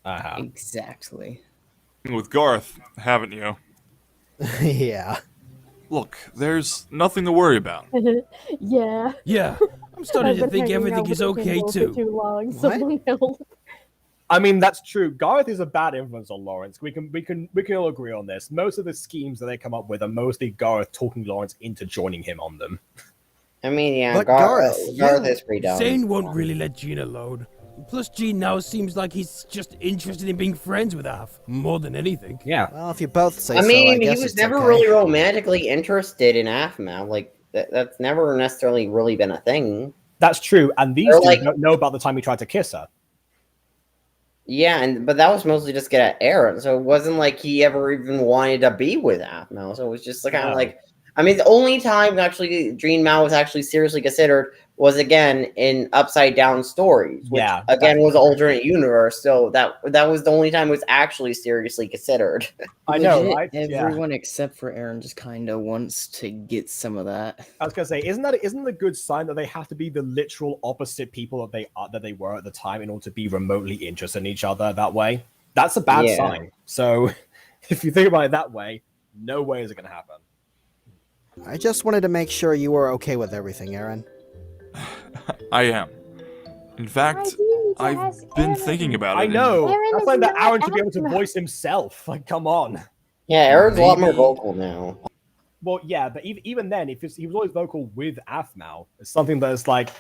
Exactly. With Garth, haven't you? Yeah. Look, there's nothing to worry about. Yeah. Yeah. I'm starting to think everything is okay too. Too long. Someone help. I mean, that's true. Garth is a bad influence on Lawrence. We can all agree on this. Most of the schemes that they come up with are mostly Garth talking Lawrence into joining him on them. I mean, yeah, but Garth is pretty dumb. Zane won't really let Jean alone. Plus, Jean now seems like he's just interested in being friends with Aph more than anything. Yeah. Well, if you both say I mean, so, I guess he was never really romantically interested in Aphmau. Like, that's never necessarily really been a thing. That's true, and these two don't know about the time he tried to kiss her. Yeah, but that was mostly just get at Aaron, so it wasn't like he ever even wanted to be with Aphmau. So it was just kind of like, I mean, the only time actually Jean Mao was actually seriously considered was again in Upside Down Stories, which again was an alternate universe. So that was the only time it was actually seriously considered. I know, right? Everyone except for Aaron just kind of wants to get some of that. I was gonna say, isn't a good sign that they have to be the literal opposite people that they were at the time in order to be remotely interested in each other that way? That's a bad sign. So if you think about it that way, no way is it gonna happen. I just wanted to make sure you were okay with everything, Aaron. I am. In fact, I've been thinking about it. I know. That's like that Aaron should be able to voice himself. Like, come on. Yeah, Aaron's a lot more vocal now. Well, yeah, but even then, he was always vocal with Aphmau. It's something that's like,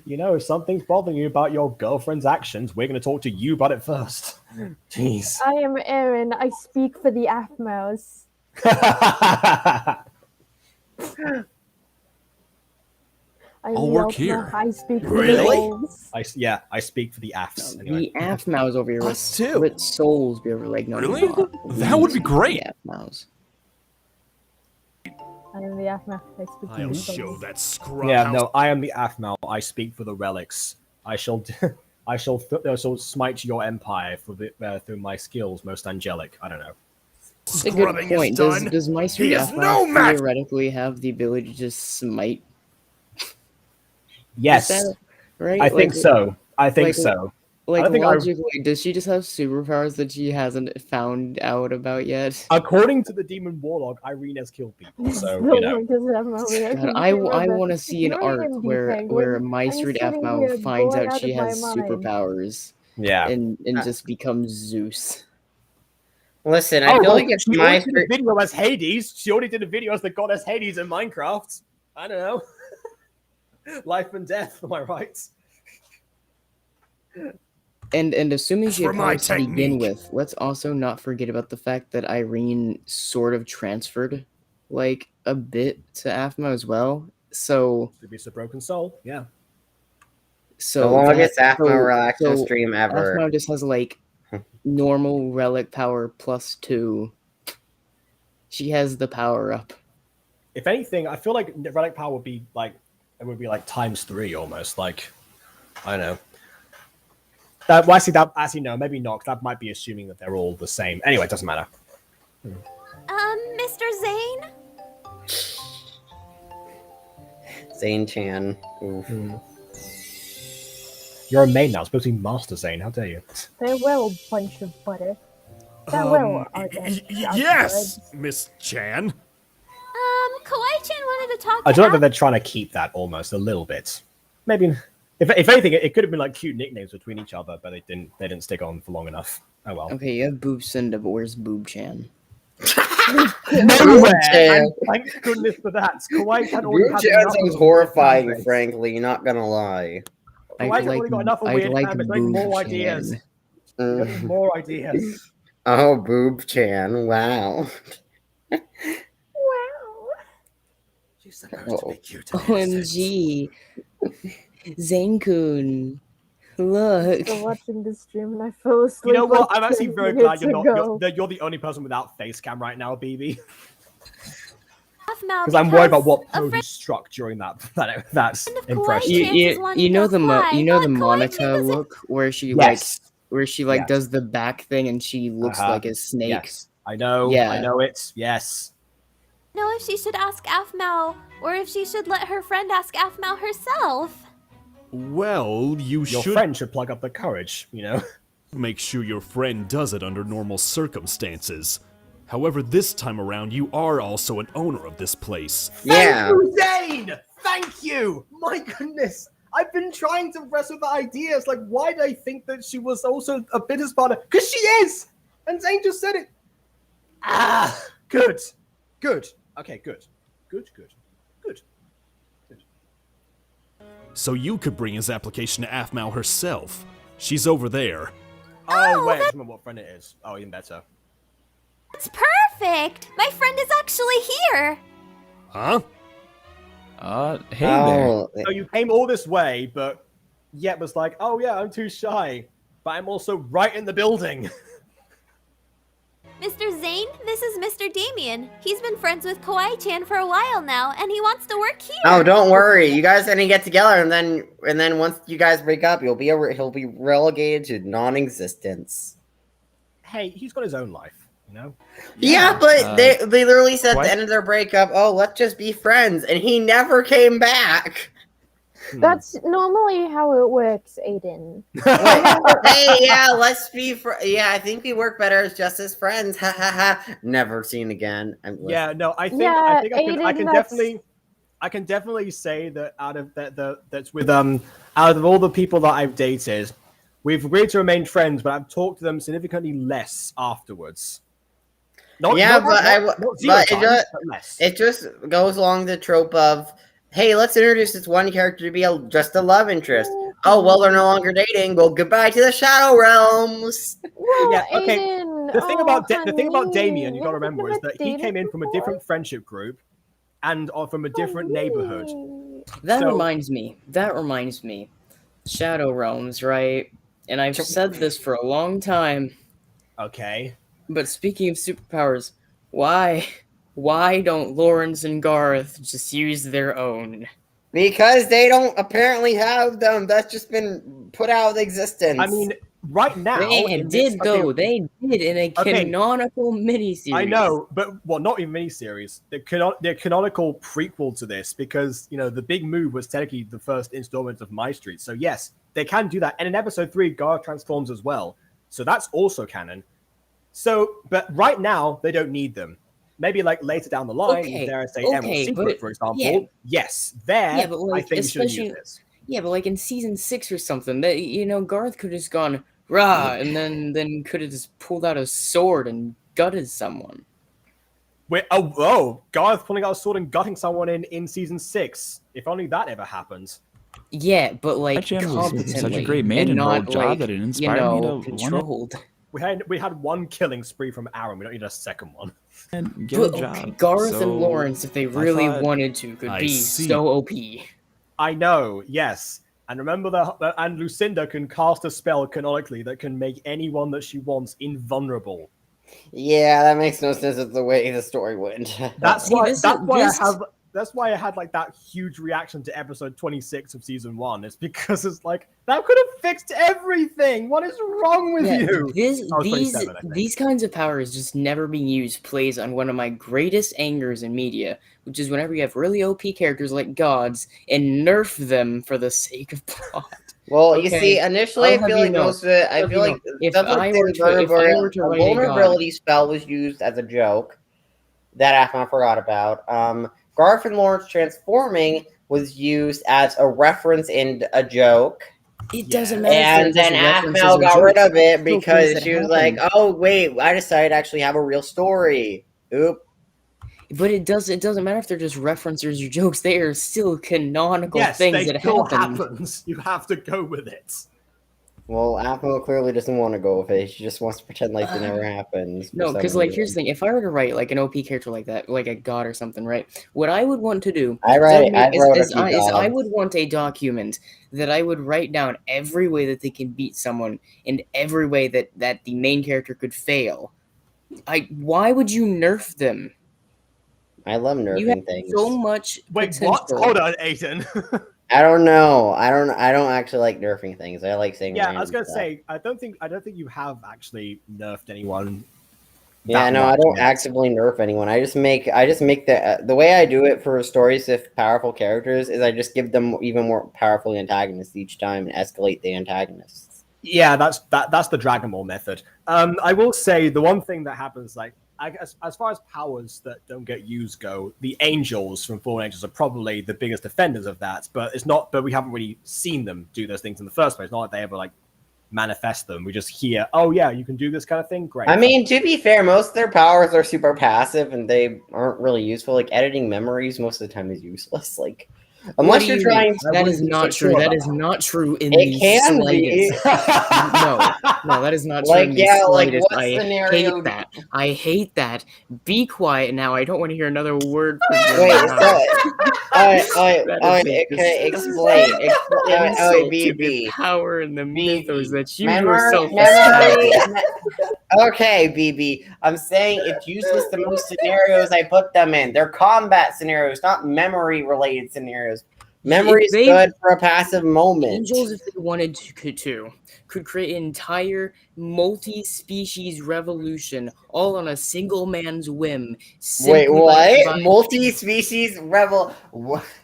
you know, if something's bothering you about your girlfriend's actions, we're going to talk to you about it first. Jeez. I am Aaron. I speak for the Aphmaus. I'll work here. I speak for really? I speak for the Aphs. Anyway. The Aphmaus over here with split souls be over like no. Really? That would be great. Aphmaus. I am the Aphmau. I speak I'll show that scrub. Yeah, no, I am the Aphmau. I speak for the relics. I shall smite your empire through my skills, most angelic. I don't know. That's a good point. Does MyStreet Aphmau theoretically have the ability to just smite? Yes, right? I think so. I think so. Like, think logically, does she just have superpowers that she hasn't found out about yet? According to the demon warlock, Irene has killed people, so you know. God, I want to see an arc where MyStreet Aphmau finds out she has superpowers. Yeah. And just becomes Zeus. Listen, I feel like it's she already did a video as Hades. She already did a video as the goddess Hades in Minecraft. I don't know. Life and death, am I right? And assuming she had powers to begin with, let's also not forget about the fact that Irene sort of transferred, like, a bit to Aphmau as well. So to be a broken soul, yeah. So the longest Aphmau relaxation stream ever. Aphmau just has like normal relic power +2. She has the power up. If anything, I feel like relic power would be like ×3 almost. Like, I don't know. Actually, no, maybe not. That might be assuming that they're all the same. Anyway, it doesn't matter. Mr. Zane? Zane-chan. You're a maid now. It's supposed to be Master Zane. How dare you? Farewell, bunch of butter. Farewell, yes, Miss Chan. Kawaii-chan wanted to talk I to do like that they're trying to keep that almost a little bit. Maybe, if anything, it could have been like cute nicknames between each other, but they didn't stick on for long enough. Oh well. Okay, you have Boob Cinda, but where's Boob Chan? Nowhere. Thank goodness for that. Kawaii-chan already had enough. Sounds horrifying, frankly. Not gonna lie. Kawaii-chan already got enough of weird fanbase. Make more ideas. More ideas. Oh, Boob Chan! Wow. She's supposed to be cute. OMG, Zane-kun, look. I'm watching this stream and I fell asleep. You know what? like I'm actually 10 very glad minutes you're the only person without face cam right now, BB. Aphmau Because I'm worried about what pose you struck during that impression. You know the Monica look where she does the back thing and she looks like a snake. Yes. I know. Yeah. I know it. Yes. Know if she should ask Aphmau or if she should let her friend ask Aphmau herself. Well, your friend should plug up the courage, you know. Make sure your friend does it under normal circumstances. However, this time around, you are also an owner of this place. Yeah. Thank you, Zane! Thank you! My goodness! I've been trying to wrestle with the ideas. Like, why did I think that she was also a business partner? Because she is! And Zane just said it. Ah, good. Good. Okay, good. Good. So you could bring his application to Aphmau herself. She's over there. Oh, wait, I remember what friend it is. Oh, even better. That's perfect! My friend is actually here! Huh? Hey there. So you came all this way, but yet was like, oh yeah, I'm too shy. But I'm also right in the building. Mr. Zane, this is Mr. Damien. He's been friends with Kawaii-chan for a while now, and he wants to work here. Oh, don't worry. You guys gonna get together, and then once you guys break up, he'll be relegated to non-existence. Hey, he's got his own life, you know. Yeah, but they literally said at the end of their breakup, "Oh, let's just be friends," and he never came back. That's normally how it works, Aiden. Hey, yeah, let's be yeah, I think we work better as just as friends. Ha ha ha. Never seen again. Yeah, no, I think I can definitely say that out of out of all the people that I've dated, we've agreed to remain friends, but I've talked to them significantly less afterwards. It just goes along the trope of, hey, let's introduce this one character to be just a love interest. Oh, well, they're no longer dating. Well, goodbye to the Shadow Realms. Well, yeah, okay. Aiden, The thing about Damien, you got to remember, is that he came in from a different friendship group and from a different neighborhood. That reminds me. Shadow Realms, right? And I've said this for a long time. Okay. But speaking of superpowers, why don't Lawrence and Garth just use their own? Because they don't apparently have them. That's just been put out of existence. I mean, right now... They did in a canonical miniseries. I know, but, well, not even miniseries. They're canonical prequel to this because, you know, the big move was technically the first installment of MyStreet. So, yes, they can do that. And in episode 3, Garth transforms as well. So that's also canon. So, but right now, they don't need them. Maybe like later down the line, dare I say, Emerald Secret, for example. Yes, there, but like, I think you should use this. Yeah, but like in season 6 or something, that Garth could have just gone rah, and then could have just pulled out a sword and gutted someone. Wait, Garth pulling out a sword and gutting someone in season 6. If only that ever happened. Yeah, but like competently, was such a great maid and role job that it inspired me to controlled. We had one killing spree from Aaron. We don't need a second one. And get a job. Garth and Lawrence, if they really wanted to, could be so OP. I know, yes. And remember and Lucinda can cast a spell canonically that can make anyone that she wants invulnerable. Yeah, that makes no sense with the way the story went. That's why I had like that huge reaction to episode 26 of season 1. It's because it's like, that could have fixed everything. What is wrong with you? These kinds of powers just never being used plays on one of my greatest angers in media, which is whenever you have really OP characters like gods and nerf them for the sake of plot. Well, you see, initially I feel like most of it, I feel like if I were to a vulnerability spell was used as a joke that Aphmau forgot about. Garth and Lawrence transforming was used as a reference and a joke. It doesn't matter. And then Aphmau got rid of it because she was like, "Oh wait, I decided to actually have a real story." Oop. But it doesn't matter if they're just references or jokes. They are still canonical things that happens. You have to go with it. Well, Aphmau clearly doesn't want to go with it. She just wants to pretend like it never happens. No, because like here's the thing: if I were to write like an OP character like that, like a god or something, right? What I would want to do I would want a document that I would write down every way that they can beat someone and every way that the main character could fail. Why would you nerf them? I love nerfing you have things. So much. Wait, potential. what? Hold on, Aiden. I don't know. I don't actually like nerfing things. I like saying. Yeah, I was gonna say. I don't think you have actually nerfed anyone. Yeah, no, I don't actively nerf anyone. I just make the way I do it for stories with powerful characters is I just give them even more powerful antagonists each time and escalate the antagonists. Yeah, that's the Dragon Ball method. I will say the one thing that happens, like, I guess, as far as powers that don't get used go, the angels from Fallen Angels are probably the biggest offenders of that. But it's not. But we haven't really seen them do those things in the first place. Not like they ever like manifest them. We just hear, "Oh yeah, you can do this kind of thing." Great. I mean, to be fair, most of their powers are super passive and they aren't really useful. Like editing memories, most of the time is useless. Like. Unless you're trying to... That is not true. That is not true in the slightest. No, that is not true in the slightest. Hate that. I hate that. Be quiet now. I don't want to hear another word from you. Wait, okay, explain. The power and the mythos that you yourself established. Okay, BB. I'm saying it's useless to most scenarios I put them in. They're combat scenarios, not memory-related scenarios. Memory is good for a passive moment. Angels, if they wanted to, could create an entire multi-species revolution all on a single man's whim. Wait, what? Multi-species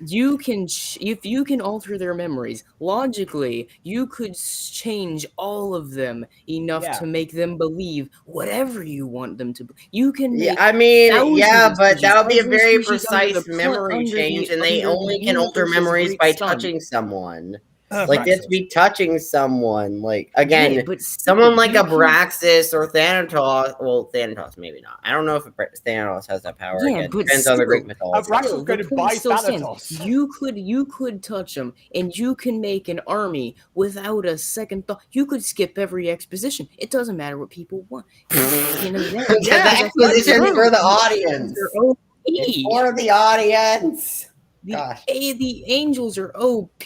You can, if you can alter their memories, logically, you could change all of them enough to make them believe whatever you want them to. You can. But that would be a very precise memory change, and they only can alter memories by touching someone. Like that's be touching someone. Like again, someone like Abraxas or Thanatos. Well, Thanatos maybe not. I don't know if Thanatos has that power. Yeah, again. Depends on the Greek mythology. Abraxas could buy Thanatos. You could touch them, and you can make an army without a second thought. You could skip every exposition. It doesn't matter what people want. The exposition for the audience. It's for the audience. The angels are OP.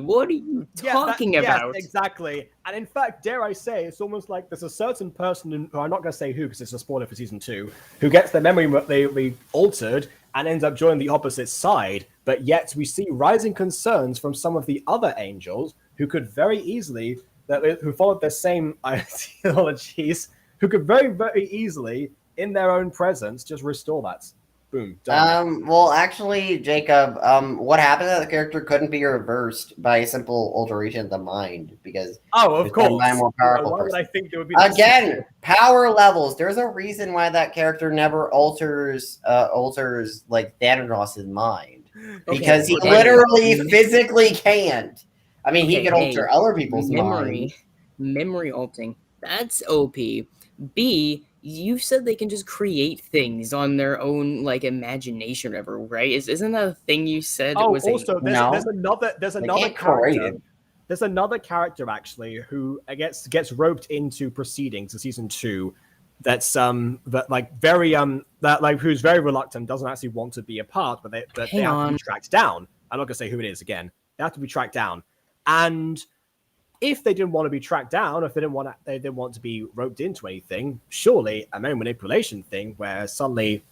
What are you talking about? Yes, exactly. And in fact, dare I say, it's almost like there's a certain person, who I'm not going to say who because it's a spoiler for season 2, who gets their memory they altered and ends up joining the opposite side. But yet we see rising concerns from some of the other angels who could very easily, who followed the same ideologies, who could very, very easily, in their own presence, just restore that. Boom. Done. Well, actually, Jacob, what happened that the character couldn't be reversed by a simple alteration of the mind because of course. by a more powerful Why would person. I think there would be Again, power levels. There's a reason why that character never alters like Thanatos' mind because he literally physically can't. I mean, he can alter other people's mind. Memory alting. That's OP. B, you said they can just create things on their own, like, imagination or whatever, right? Isn't that a thing you said? There's another character. There's another character actually who gets roped into proceedings in season 2. That's who's very reluctant, doesn't actually want to be a part, but they have to be tracked down. I'm not gonna say who it is again. They have to be tracked down, and if they didn't want to be tracked down, if they didn't want to be roped into anything, surely a memory manipulation thing where suddenly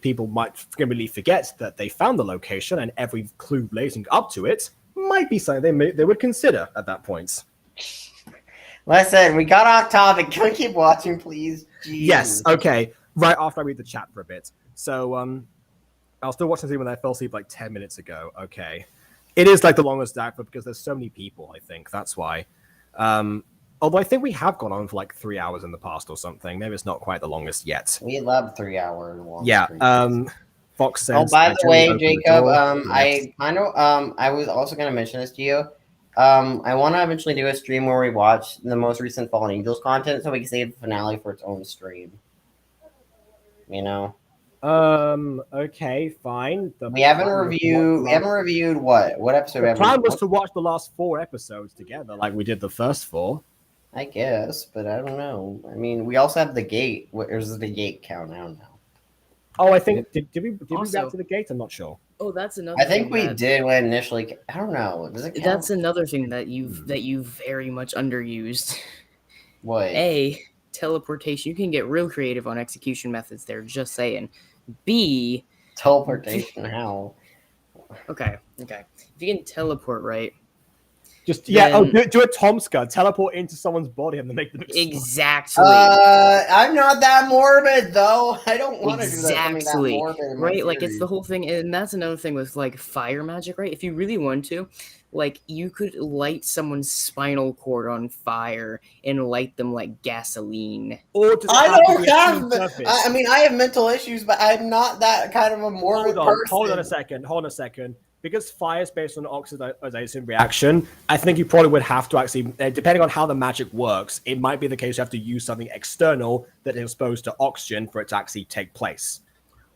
people might completely forget that they found the location and every clue leading up to it might be something they would consider at that point. Listen, we got off topic. Can we keep watching, please? Jeez. Yes. Okay. Right after I read the chat for a bit. So I was still watching the when I fell asleep like 10 minutes ago. Okay. It is like the longest act, but because there's so many people, I think that's why. Although I think we have gone on for like 3 hours in the past or something. Maybe it's not quite the longest yet. We love 3 hours long. Yeah. Fox says. Oh, by the way, Jacob, I was also going to mention this to you. I want to eventually do a stream where we watch the most recent Fallen Angels content, so we can save the finale for its own stream. You know. Okay, fine. We haven't reviewed what episode? The plan was to watch the last 4 episodes together, like we did the first 4. I guess, but I don't know. I mean, we also have the gate. Where's the gate count now? Oh, I think did we get to the gate? I'm not sure. Oh, that's another. I think we did when initially. I don't know. Does it count? That's another thing that you've very much underused. What? A, teleportation. You can get real creative on execution methods there. Just saying. B, teleportation. How? Okay. If you can teleport, right? Just do a Tomska, teleport into someone's body and then make them explode. Exactly. I'm not that morbid though. I don't want to do that. That morbid right? Like it's the whole thing, and that's another thing with like fire magic, right? If you really want to, like you could light someone's spinal cord on fire and light them like gasoline. Or I have mental issues, but I'm not that kind of a morbid person. Hold on a second. Because fire is based on oxidation reaction, I think you probably would have to actually, depending on how the magic works, it might be the case you have to use something external that is exposed to oxygen for it to actually take place.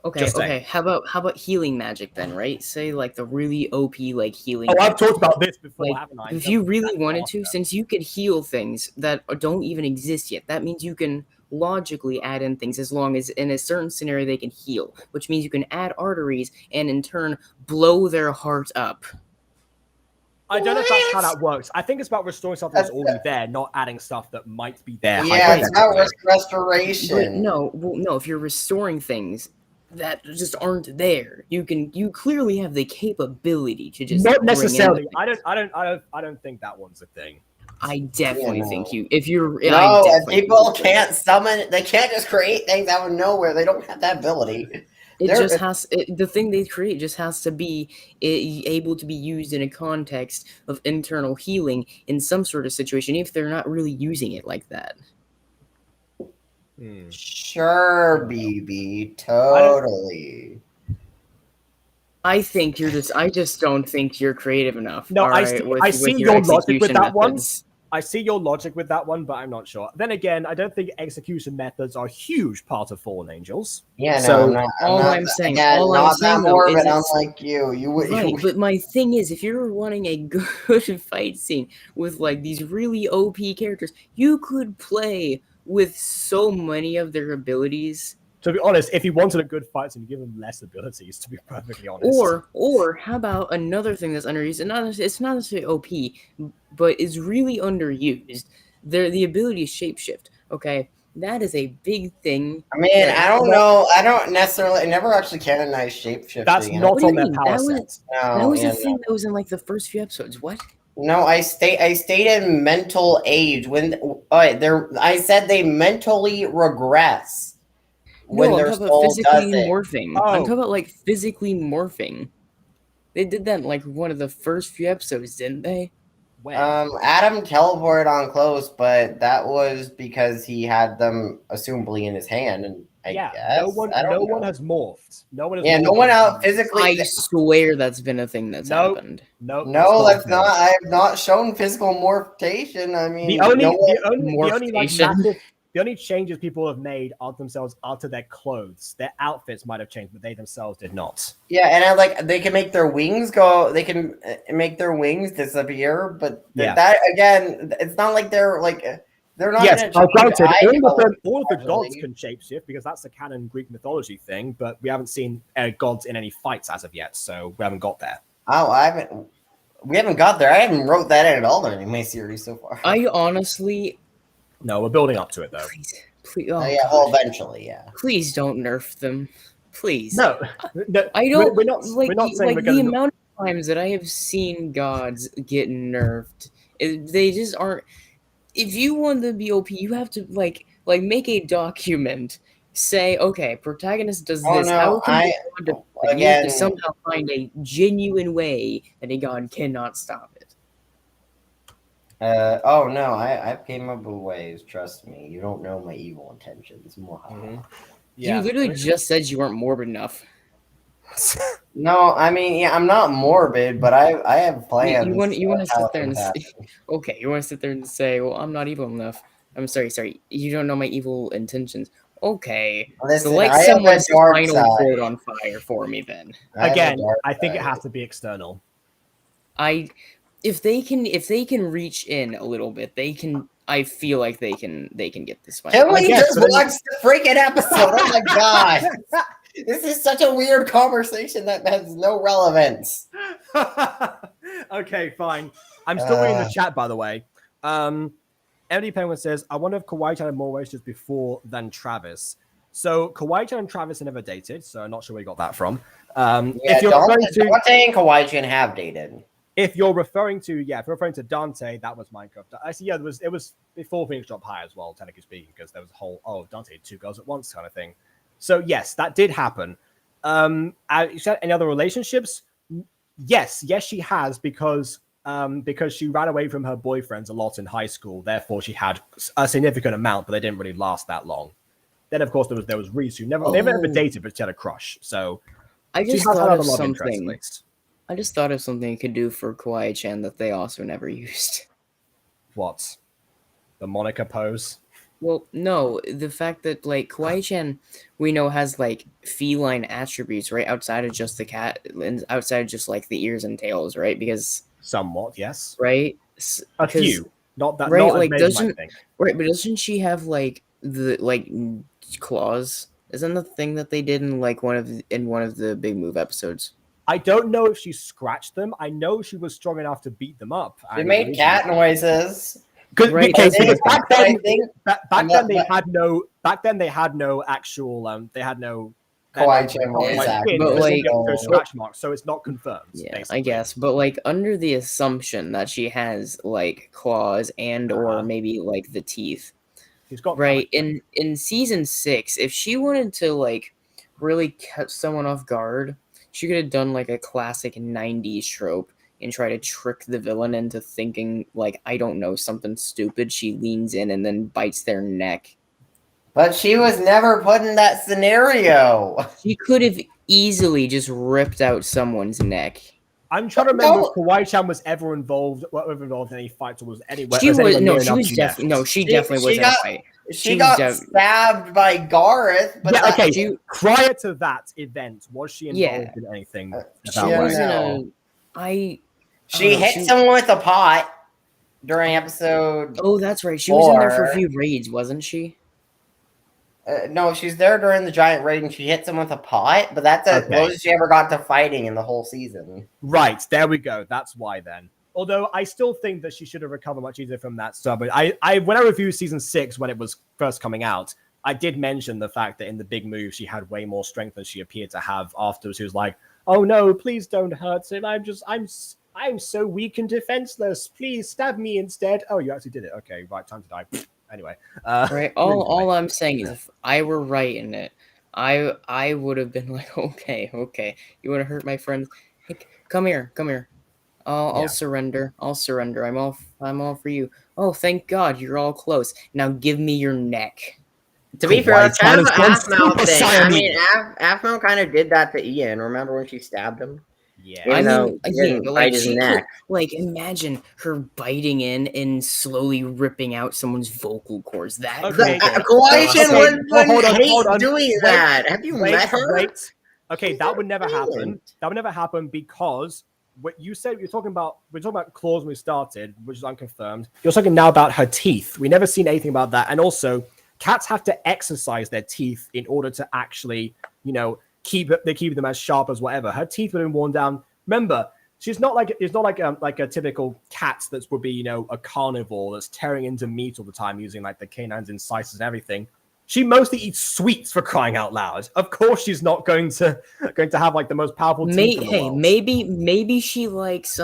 Okay. How about healing magic then, right? Say like the really OP like healing. Oh, I've talked about this before, like, haven't I? If you really wanted to, since you could heal things that don't even exist yet, that means you can logically add in things as long as in a certain scenario they can heal, which means you can add arteries and in turn blow their heart up. I don't know if that's how that works. I think it's about restoring stuff that's already there, not adding stuff that might be there. Yeah, it's about restoration. But no, if you're restoring things that just aren't there, you clearly have the capability to just not necessarily. I don't think that one's a thing. I definitely think you. If you're people can't summon. They can't just create things out of nowhere. They don't have that ability. The thing they create just has to be able to be used in a context of internal healing in some sort of situation, if they're not really using it like that. Sure, BB, totally. I just don't think you're creative enough. No, I see your logic with that one. I see your logic with that one, but I'm not sure. Then again, I don't think execution methods are a huge part of Fallen Angels. Yeah, so no, I'm saying morbid, unlike you. Right, but my thing is, if you're wanting a good fight scene with like these really OP characters, you could play with so many of their abilities. To be honest, if you wanted a good fight, you give them less abilities, to be perfectly honest. Or how about another thing that's underused? And it's not necessarily OP, but is really underused. The ability to shapeshift. Okay, that is a big thing. I mean, I don't know. I don't necessarily. I never actually canonized shapeshifting. That's not on their power set. That was a thing that was in like the first few episodes. What? No, I stated mental age when I said they mentally regress. when no, I'm their talking about soul physically does it. morphing. Oh. I'm talking about like physically morphing. They did that in like one of the first few episodes, didn't they? When? Adam teleported on close, but that was because he had them assumably in his hand, and I guess no one has morphed. No one has Yeah, morphed. no one out physically. I swear that's been a thing that's happened. No, that's not. I have not shown physical morphation. I mean, The only Morphation. the only changes people have made are themselves to their clothes. Their outfits might have changed, but they themselves did not. Yeah, and they can make their wings go. They can make their wings disappear, but that again, it's not like they're like they're not. Yes, granted, all of the actually. gods can shapeshift because that's a canon Greek mythology thing, but we haven't seen gods in any fights as of yet, so we haven't got there. Oh, we haven't got there. I haven't wrote that in at all in my series so far. I honestly. No, we're building up to it though. Please, yeah, well, eventually, yeah. Please don't nerf them. Please. No, I don't. We're not saying the amount of times that I have seen gods get nerfed, they just aren't. If you want to be OP, you have to like make a document. Say, okay, protagonist does this. How can you have to somehow find a genuine way that a god cannot stop it? Oh no, I've came up with ways. Trust me, you don't know my evil intentions. You literally just said you weren't morbid enough. No, I mean, I'm not morbid, but I have plans. You want to sit there and say, okay, you want to sit there and say, well, I'm not evil enough. I'm sorry. You don't know my evil intentions. Okay, listen, so light someone's spinal cord on fire for me then. Again, I think it has to be external. If they can reach in a little bit, they can. I feel like they can get this fight. Can we just watch the freaking episode? Oh my god, this is such a weird conversation that has no relevance. Okay, fine. I'm still reading the chat, by the way. MD Penguin says, "I wonder if Kawaii-chan had more relationships before than Travis." So Kawaii-chan and Travis are never dated, so I'm not sure where you got that from. If you're referring to Dante and Kawaii-chan have dated. If you're referring to Dante, that was Minecraft. Actually, yeah, it was before Phoenix Drop High as well, technically speaking, because there was a whole Dante had two girls at once kind of thing. So yes, that did happen. Any other relationships? Yes, she has because she ran away from her boyfriends a lot in high school. Therefore, she had a significant amount, but they didn't really last that long. Then, of course, there was Reese, who never ever dated, but she had a crush. So I just thought of something. I just thought of something you could do for Kawaii-chan that they also never used. What? The Monica pose? Well, no, the fact that like Kawaii-chan, we know has like feline attributes, right? Outside of just the cat, and outside of just like the ears and tails, right? Because somewhat, yes, right. A few, not that, right? not like doesn't right? But doesn't she have like the claws? Isn't the thing that they did in like one of the Big Move episodes? I don't know if she scratched them. I know she was strong enough to beat them up. She made cat noises. Right. Because back then they had no actual they had no Kawaii-chan scratch marks, so it's not confirmed. Yeah, basically. I guess, but like under the assumption that she has like claws and or maybe like the teeth. She's got right in season 6. If she wanted to like really catch someone off guard, she could have done like a classic 90s trope and try to trick the villain into thinking like, I don't know, something stupid. She leans in and then bites their neck. But she was never put in that scenario. She could have easily just ripped out someone's neck. I'm trying to remember if Kawaii-chan was ever involved in any fights or was anywhere. She definitely was in a fight. She got stabbed by Gareth. But prior to that event, was she involved in anything? She was She hit someone with a pot during episode. Oh, that's right. She was in there for a few raids, wasn't she? No, she's there during the giant raid and she hits him with a pot, but that's as close as she ever got to fighting in the whole season. Right, there we go. That's why then. Although I still think that she should have recovered much easier from that stuff. But when I reviewed season 6 when it was first coming out, I did mention the fact that in the Big Move she had way more strength than she appeared to have afterwards. She was like, "Oh no, please don't hurt him. I'm so weak and defenseless. Please stab me instead." Oh, you actually did it. Okay, right, time to die. Anyway, right. All I'm saying is, if I were writing it, I would have been like, okay, you want to hurt my friends? Hey, come here. I'll surrender. I'm all for you. Oh, thank God, you're all close. Now give me your neck. To be fair, that's kind of an Aphmau thing. I mean, Aphmau kind of did that to Ian. Remember when she stabbed him? Yeah. Even though he didn't but bite his neck. Imagine her biting in and slowly ripping out someone's vocal cords. That Kawaii-chan wouldn't hate doing that. Have you met her? Okay, that would never happen. That would never happen because what you said we're talking about claws when we started, which is unconfirmed. You're talking now about her teeth. We never seen anything about that, and also cats have to exercise their teeth in order to actually, keep them as sharp as whatever. Her teeth would have been worn down. Remember, it's not like a typical cat that would be, a carnivore that's tearing into meat all the time using like the canines and incisors and everything. She mostly eats sweets, for crying out loud. Of course, she's not going to have like the most powerful teeth in the world. Maybe she likes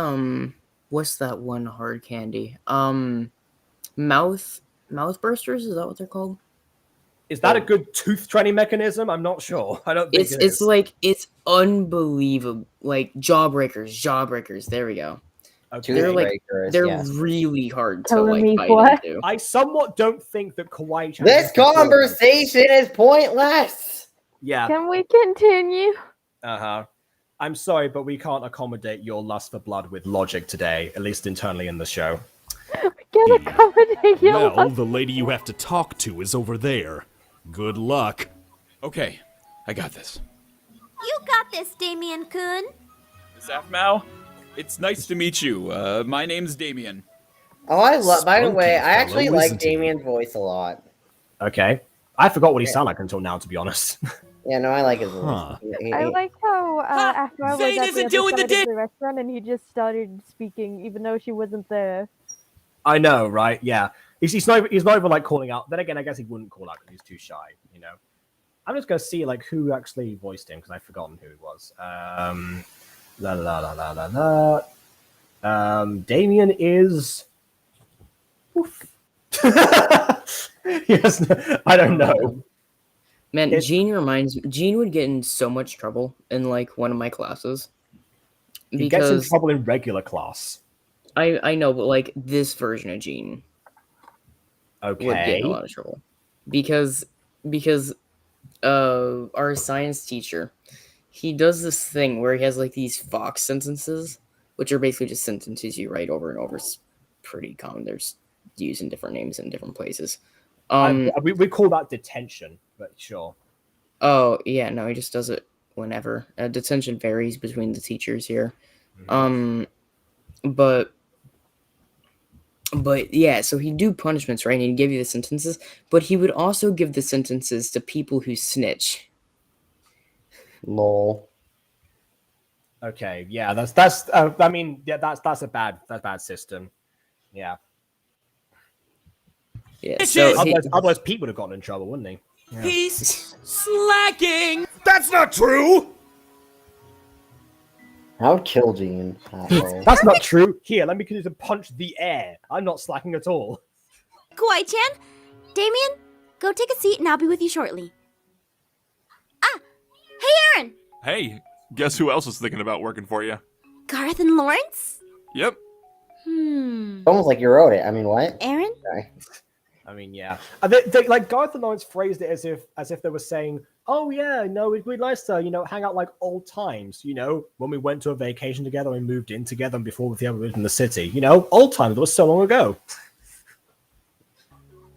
what's that one hard candy? Mouth bursters, is that what they're called? Is that a good tooth training mechanism? I'm not sure. I don't think it's unbelievable. Like jawbreakers. There we go. Okay. They're really hard to Telling bite me what? into. I somewhat don't think that Kawaii-chan. This conversation is pointless. Yeah. Can we continue? I'm sorry, but we can't accommodate your lust for blood with logic today, at least internally in the show. We can accommodate you. Well, the lady you have to talk to is over there. Good luck. Okay, I got this. You got this, Damien-kun. Miss Aphmau, it's nice to meet you. My name's Damien. Oh, by the way, I actually fellow, like isn't he? Damien's voice a lot. Okay. I forgot what he sounded like until now, to be honest. Yeah, no, I like his voice. I like how Aphmau was Zane at isn't the doing other the side of the restaurant and he just started speaking even though she wasn't there. I know, right? Yeah. He's not even like calling out. Then again, I guess he wouldn't call out because he's too shy, I'm just gonna see like who actually voiced him because I've forgotten who it was. Damien is. Oof. Yes, I don't know. Man, Gene would get in so much trouble in like one of my classes. He gets in trouble in regular class. I know, but like this version of Gene would get in a lot of trouble. Because our science teacher, he does this thing where he has like these Fox sentences, which are basically just sentences you write over and over. It's pretty common. There's used in different names in different places. We call that detention, but sure. Oh yeah, no, he just does it whenever. Detention varies between the teachers here. But yeah, so he'd do punishments, right? And he'd give you the sentences, but he would also give the sentences to people who snitch. Lol. Okay, yeah, that's a bad system. Yeah. Yeah. So otherwise Pete would have gotten in trouble, wouldn't he? Yeah. He's slacking. That's not true. I would kill Gene. That's not true. Here, let me continue to punch the air. I'm not slacking at all. Kawaii-chan, Damien, go take a seat and I'll be with you shortly. Ah, hey Aaron. Hey, guess who else is thinking about working for you? Garth and Lawrence? Yep. Almost like you wrote it. I mean, what? Aaron? Sorry. I mean, yeah. They, like Garth and Lawrence phrased it as if they were saying, "Oh yeah, no, it'd be nice to hang out like old times. When we went to a vacation together and moved in together, and before we ever lived in the city. Old times. That was so long ago."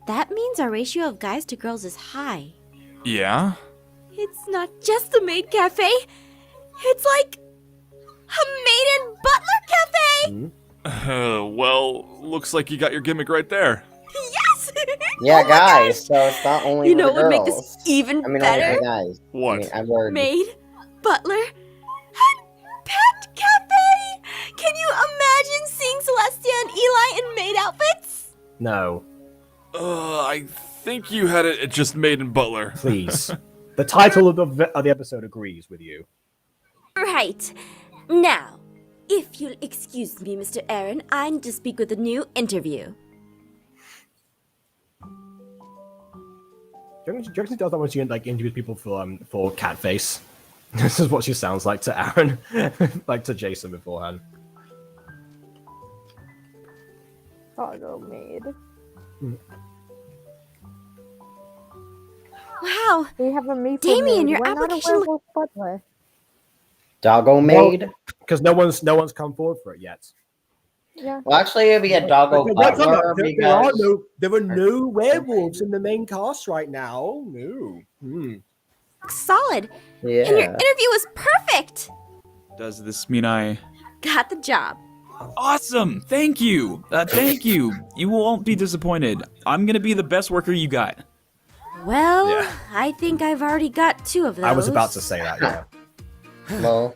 That means our ratio of guys to girls is high. Yeah. It's not just the maid cafe. It's like a maid and butler cafe. Well, looks like you got your gimmick right there. Yes. Yeah, guys. So it's not only You know for what would make girls. this even I mean, better? only for guys. What? I mean, Maid, butler, and pet cafe. Can you imagine seeing Celestia and Eli in maid outfits? No, I think you had it just Maid and Butler. please. The title of the episode agrees with you. Right. Now, if you'll excuse me, Mr. Aaron, I need to speak with a new interview. Do you reckon she does that when she interviews people for Catface? This is what she sounds like to Aaron, like to Jason beforehand. Doggo maid. Wow. We have a maple Damien, maid. your Why not a application werewolf butler? Doggo maid? Because no one's come forward for it yet. Yeah. Well, actually, it'd be a doggo butler because... There are no werewolves in the main cast right now. No. Solid. Yeah. And your interview was perfect. Does this mean I... Got the job. Awesome! Thank you! Thank you! You won't be disappointed. I'm gonna be the best worker you got. Well, Yeah. I think I've already got 2 of those. I was about to say that, yeah. Well...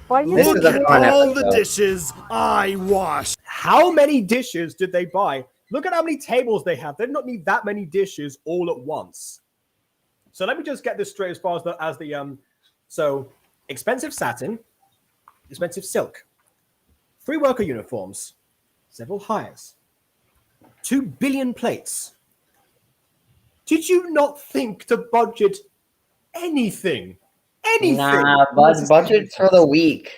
Why you Look at all the dishes I washed. How many dishes did they buy? Look at how many tables they have. They don't need that many dishes all at once. So let me just get this straight as far as the so expensive satin, expensive silk, 3 worker uniforms, several hires, 2 billion plates. Did you not think to budget anything? Anything? Nah, budget's for the week.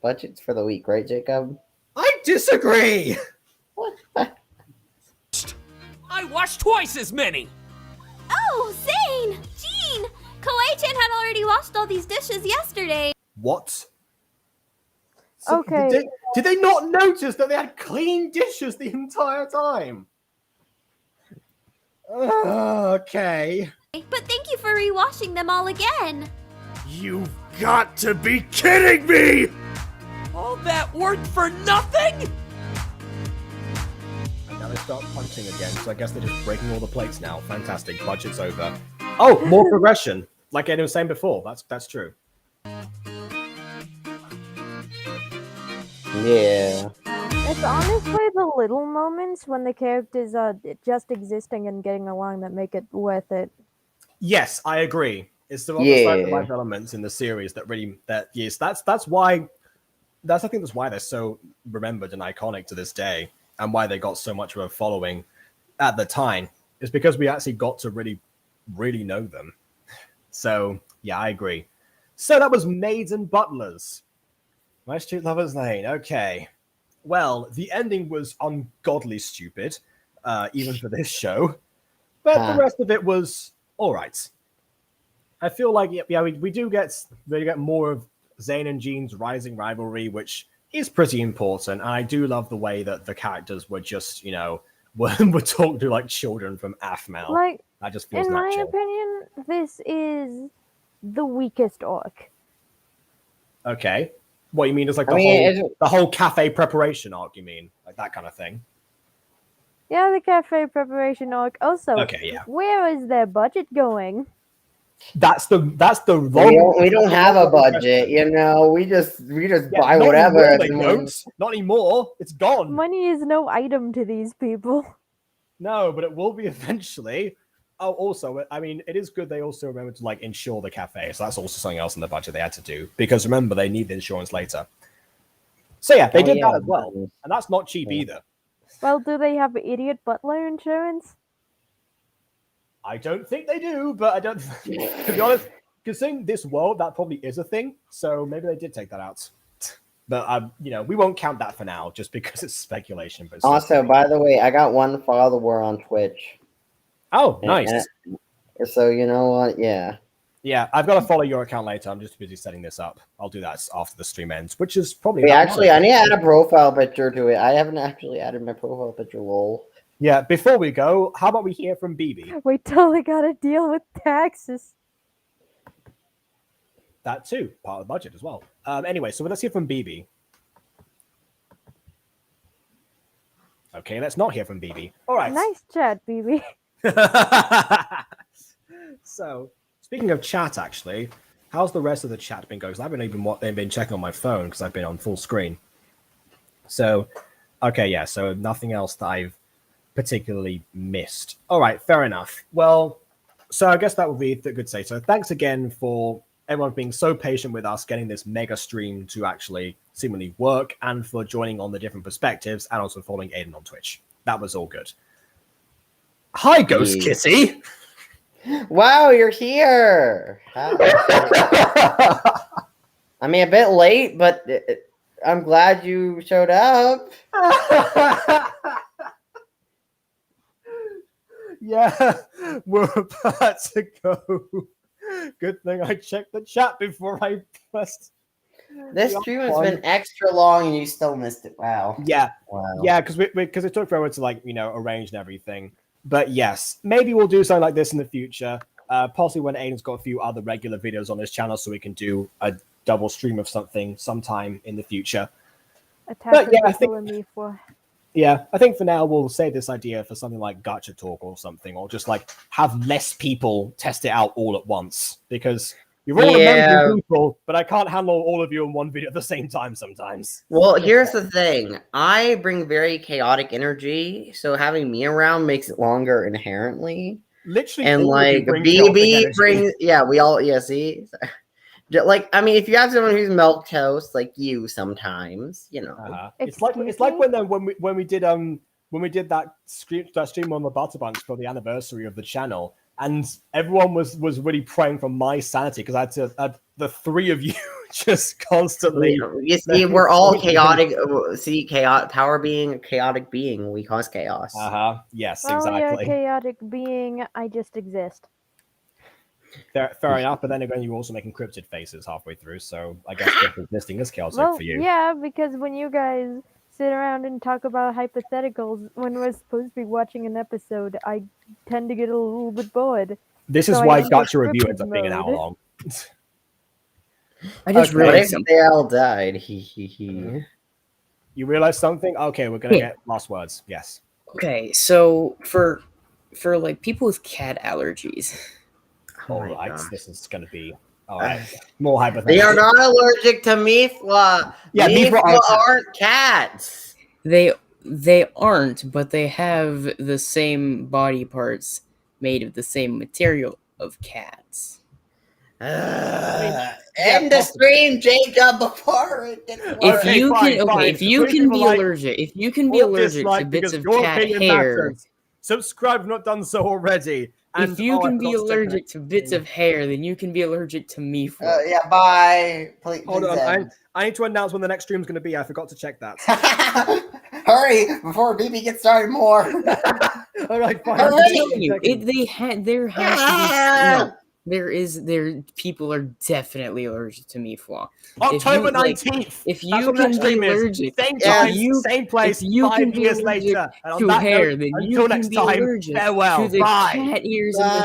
Budget's for the week, right, Jacob? I disagree. I washed twice as many. Oh, Zane! Jean! Kawaii-chan had already washed all these dishes yesterday. What? So Okay. Did they not notice that they had clean dishes the entire time? Okay. But thank you for rewashing them all again. You've got to be kidding me! All that work for nothing? And now they start punching again, so I guess they're just breaking all the plates now. Fantastic. Budget's over. Oh, more progression. Like I was saying before. That's true. Yeah. It's honestly the little moments when the characters are just existing and getting along that make it worth it. Yes, I agree. It's the life elements in the series that really that's why I think that's why they're so remembered and iconic to this day, and why they got so much of a following at the time. Is because we actually got to really know them. So yeah, I agree. So that was Maids and Butlers. MyStreet Lovers Lane. Okay. Well, the ending was ungodly stupid, even for this show. But the rest of it was all right. I feel like we do get more of Zane and Jean's rising rivalry, which is pretty important. And I do love the way that the characters were just, were talked to like children from Aphmau. Like, that just feels in natural. my opinion, this is the weakest arc. Okay. What you mean is like the whole cafe preparation arc, you mean? Like that kind of thing. Yeah, the cafe preparation arc. Also, okay, yeah. Where is their budget going? That's the we don't have a budget, we just buy whatever. Anymore, not anymore. It's gone. Money is no item to these people. No, but it will be eventually. Oh, also, I mean, it is good they also remember to like insure the cafe. So that's also something else in the budget they had to do, because remember they need the insurance later. So yeah, they did that as well, and that's not cheap either. Well, do they have idiot butler insurance? I don't think they do, but I don't. To be honest, considering this world, that probably is a thing. So maybe they did take that out. But we won't count that for now, just because it's speculation. But also, by the way, I got 1 follower on Twitch. Oh, nice. So you know what? Yeah. Yeah, I've got to follow your account later. I'm just busy setting this up. I'll do that after the stream ends, which is probably. Wait, actually, I need to add a profile picture to it. I haven't actually added my profile picture. Lol. Yeah, before we go, how about we hear from BB? Wait till they gotta deal with taxes. That too, part of the budget as well. Anyway, so let's hear from BB. Okay, let's not hear from BB. All right. Nice chat, BB. So, speaking of chat, actually, how's the rest of the chat been going? Because I haven't been checking on my phone because I've been on full screen. So, okay, yeah. So nothing else that I've particularly missed. All right, fair enough. Well, so I guess that would be the good say. So thanks again for everyone being so patient with us getting this mega stream to actually seemingly work, and for joining on the different perspectives, and also following Aiden on Twitch. That was all good. Hi, Ghost Kitty. Wow, you're here. I mean, a bit late, but I'm glad you showed up. Yeah, we're about to go. Good thing I checked the chat before I pressed. This stream has been extra long and you still missed it. Wow. Yeah. Wow. Yeah, because it took forever to arrange and everything. But yes, maybe we'll do something like this in the future. Possibly when Aiden's got a few other regular videos on his channel, so we can do a double stream of something sometime in the future. Attack yeah, I think for now we'll save this idea for something like Gacha Talk or something, or just have less people test it out all at once, because you're all amazing people, but I can't handle all of you in one video at the same time sometimes. Well, here's the thing. I bring very chaotic energy, so having me around makes it longer inherently. Literally, and BB brings, see? I mean, if you have someone who's milquetoast like you sometimes, It's like when we did that stream on the Butter Bunch for the anniversary of the channel, and everyone was really praying for my sanity because I had to the three of you just constantly. You see, we're all chaotic. See, power being a chaotic being, we cause chaos. Yes, exactly. exactly. A chaotic being, I just exist. Fair enough, but then again, you also make encrypted faces halfway through, so I guess existing is chaotic for you. Yeah, because when you guys sit around and talk about hypotheticals when we're supposed to be watching an episode, I tend to get a little bit bored. This is why Gacha Review ends up being an hour long. I just realized something. They all died. You realized something? Okay, we're gonna get last words. Yes. Okay, so for people with cat allergies. All right, this is going to be all right. More hypothetical. They are not allergic to Mifla. Yeah, Mifla aren't cats. They aren't, but they have the same body parts made of the same material of cats. End the stream, Jacob, before it gets worse. If you can be allergic to bits of cat hair. Subscribe if not done so already. And, if you can be allergic to bits of hair, then you can be allergic to me. Yeah, bye. Please, hold on, I need to announce when the next stream is going to be. I forgot to check that. Hurry before BB gets started more. All right, fine. I'm telling you, people are definitely allergic to Mifla. October 19th. If you can be allergic, same time, same place, 5 years later, to hair, then you can be allergic to the cat ears and the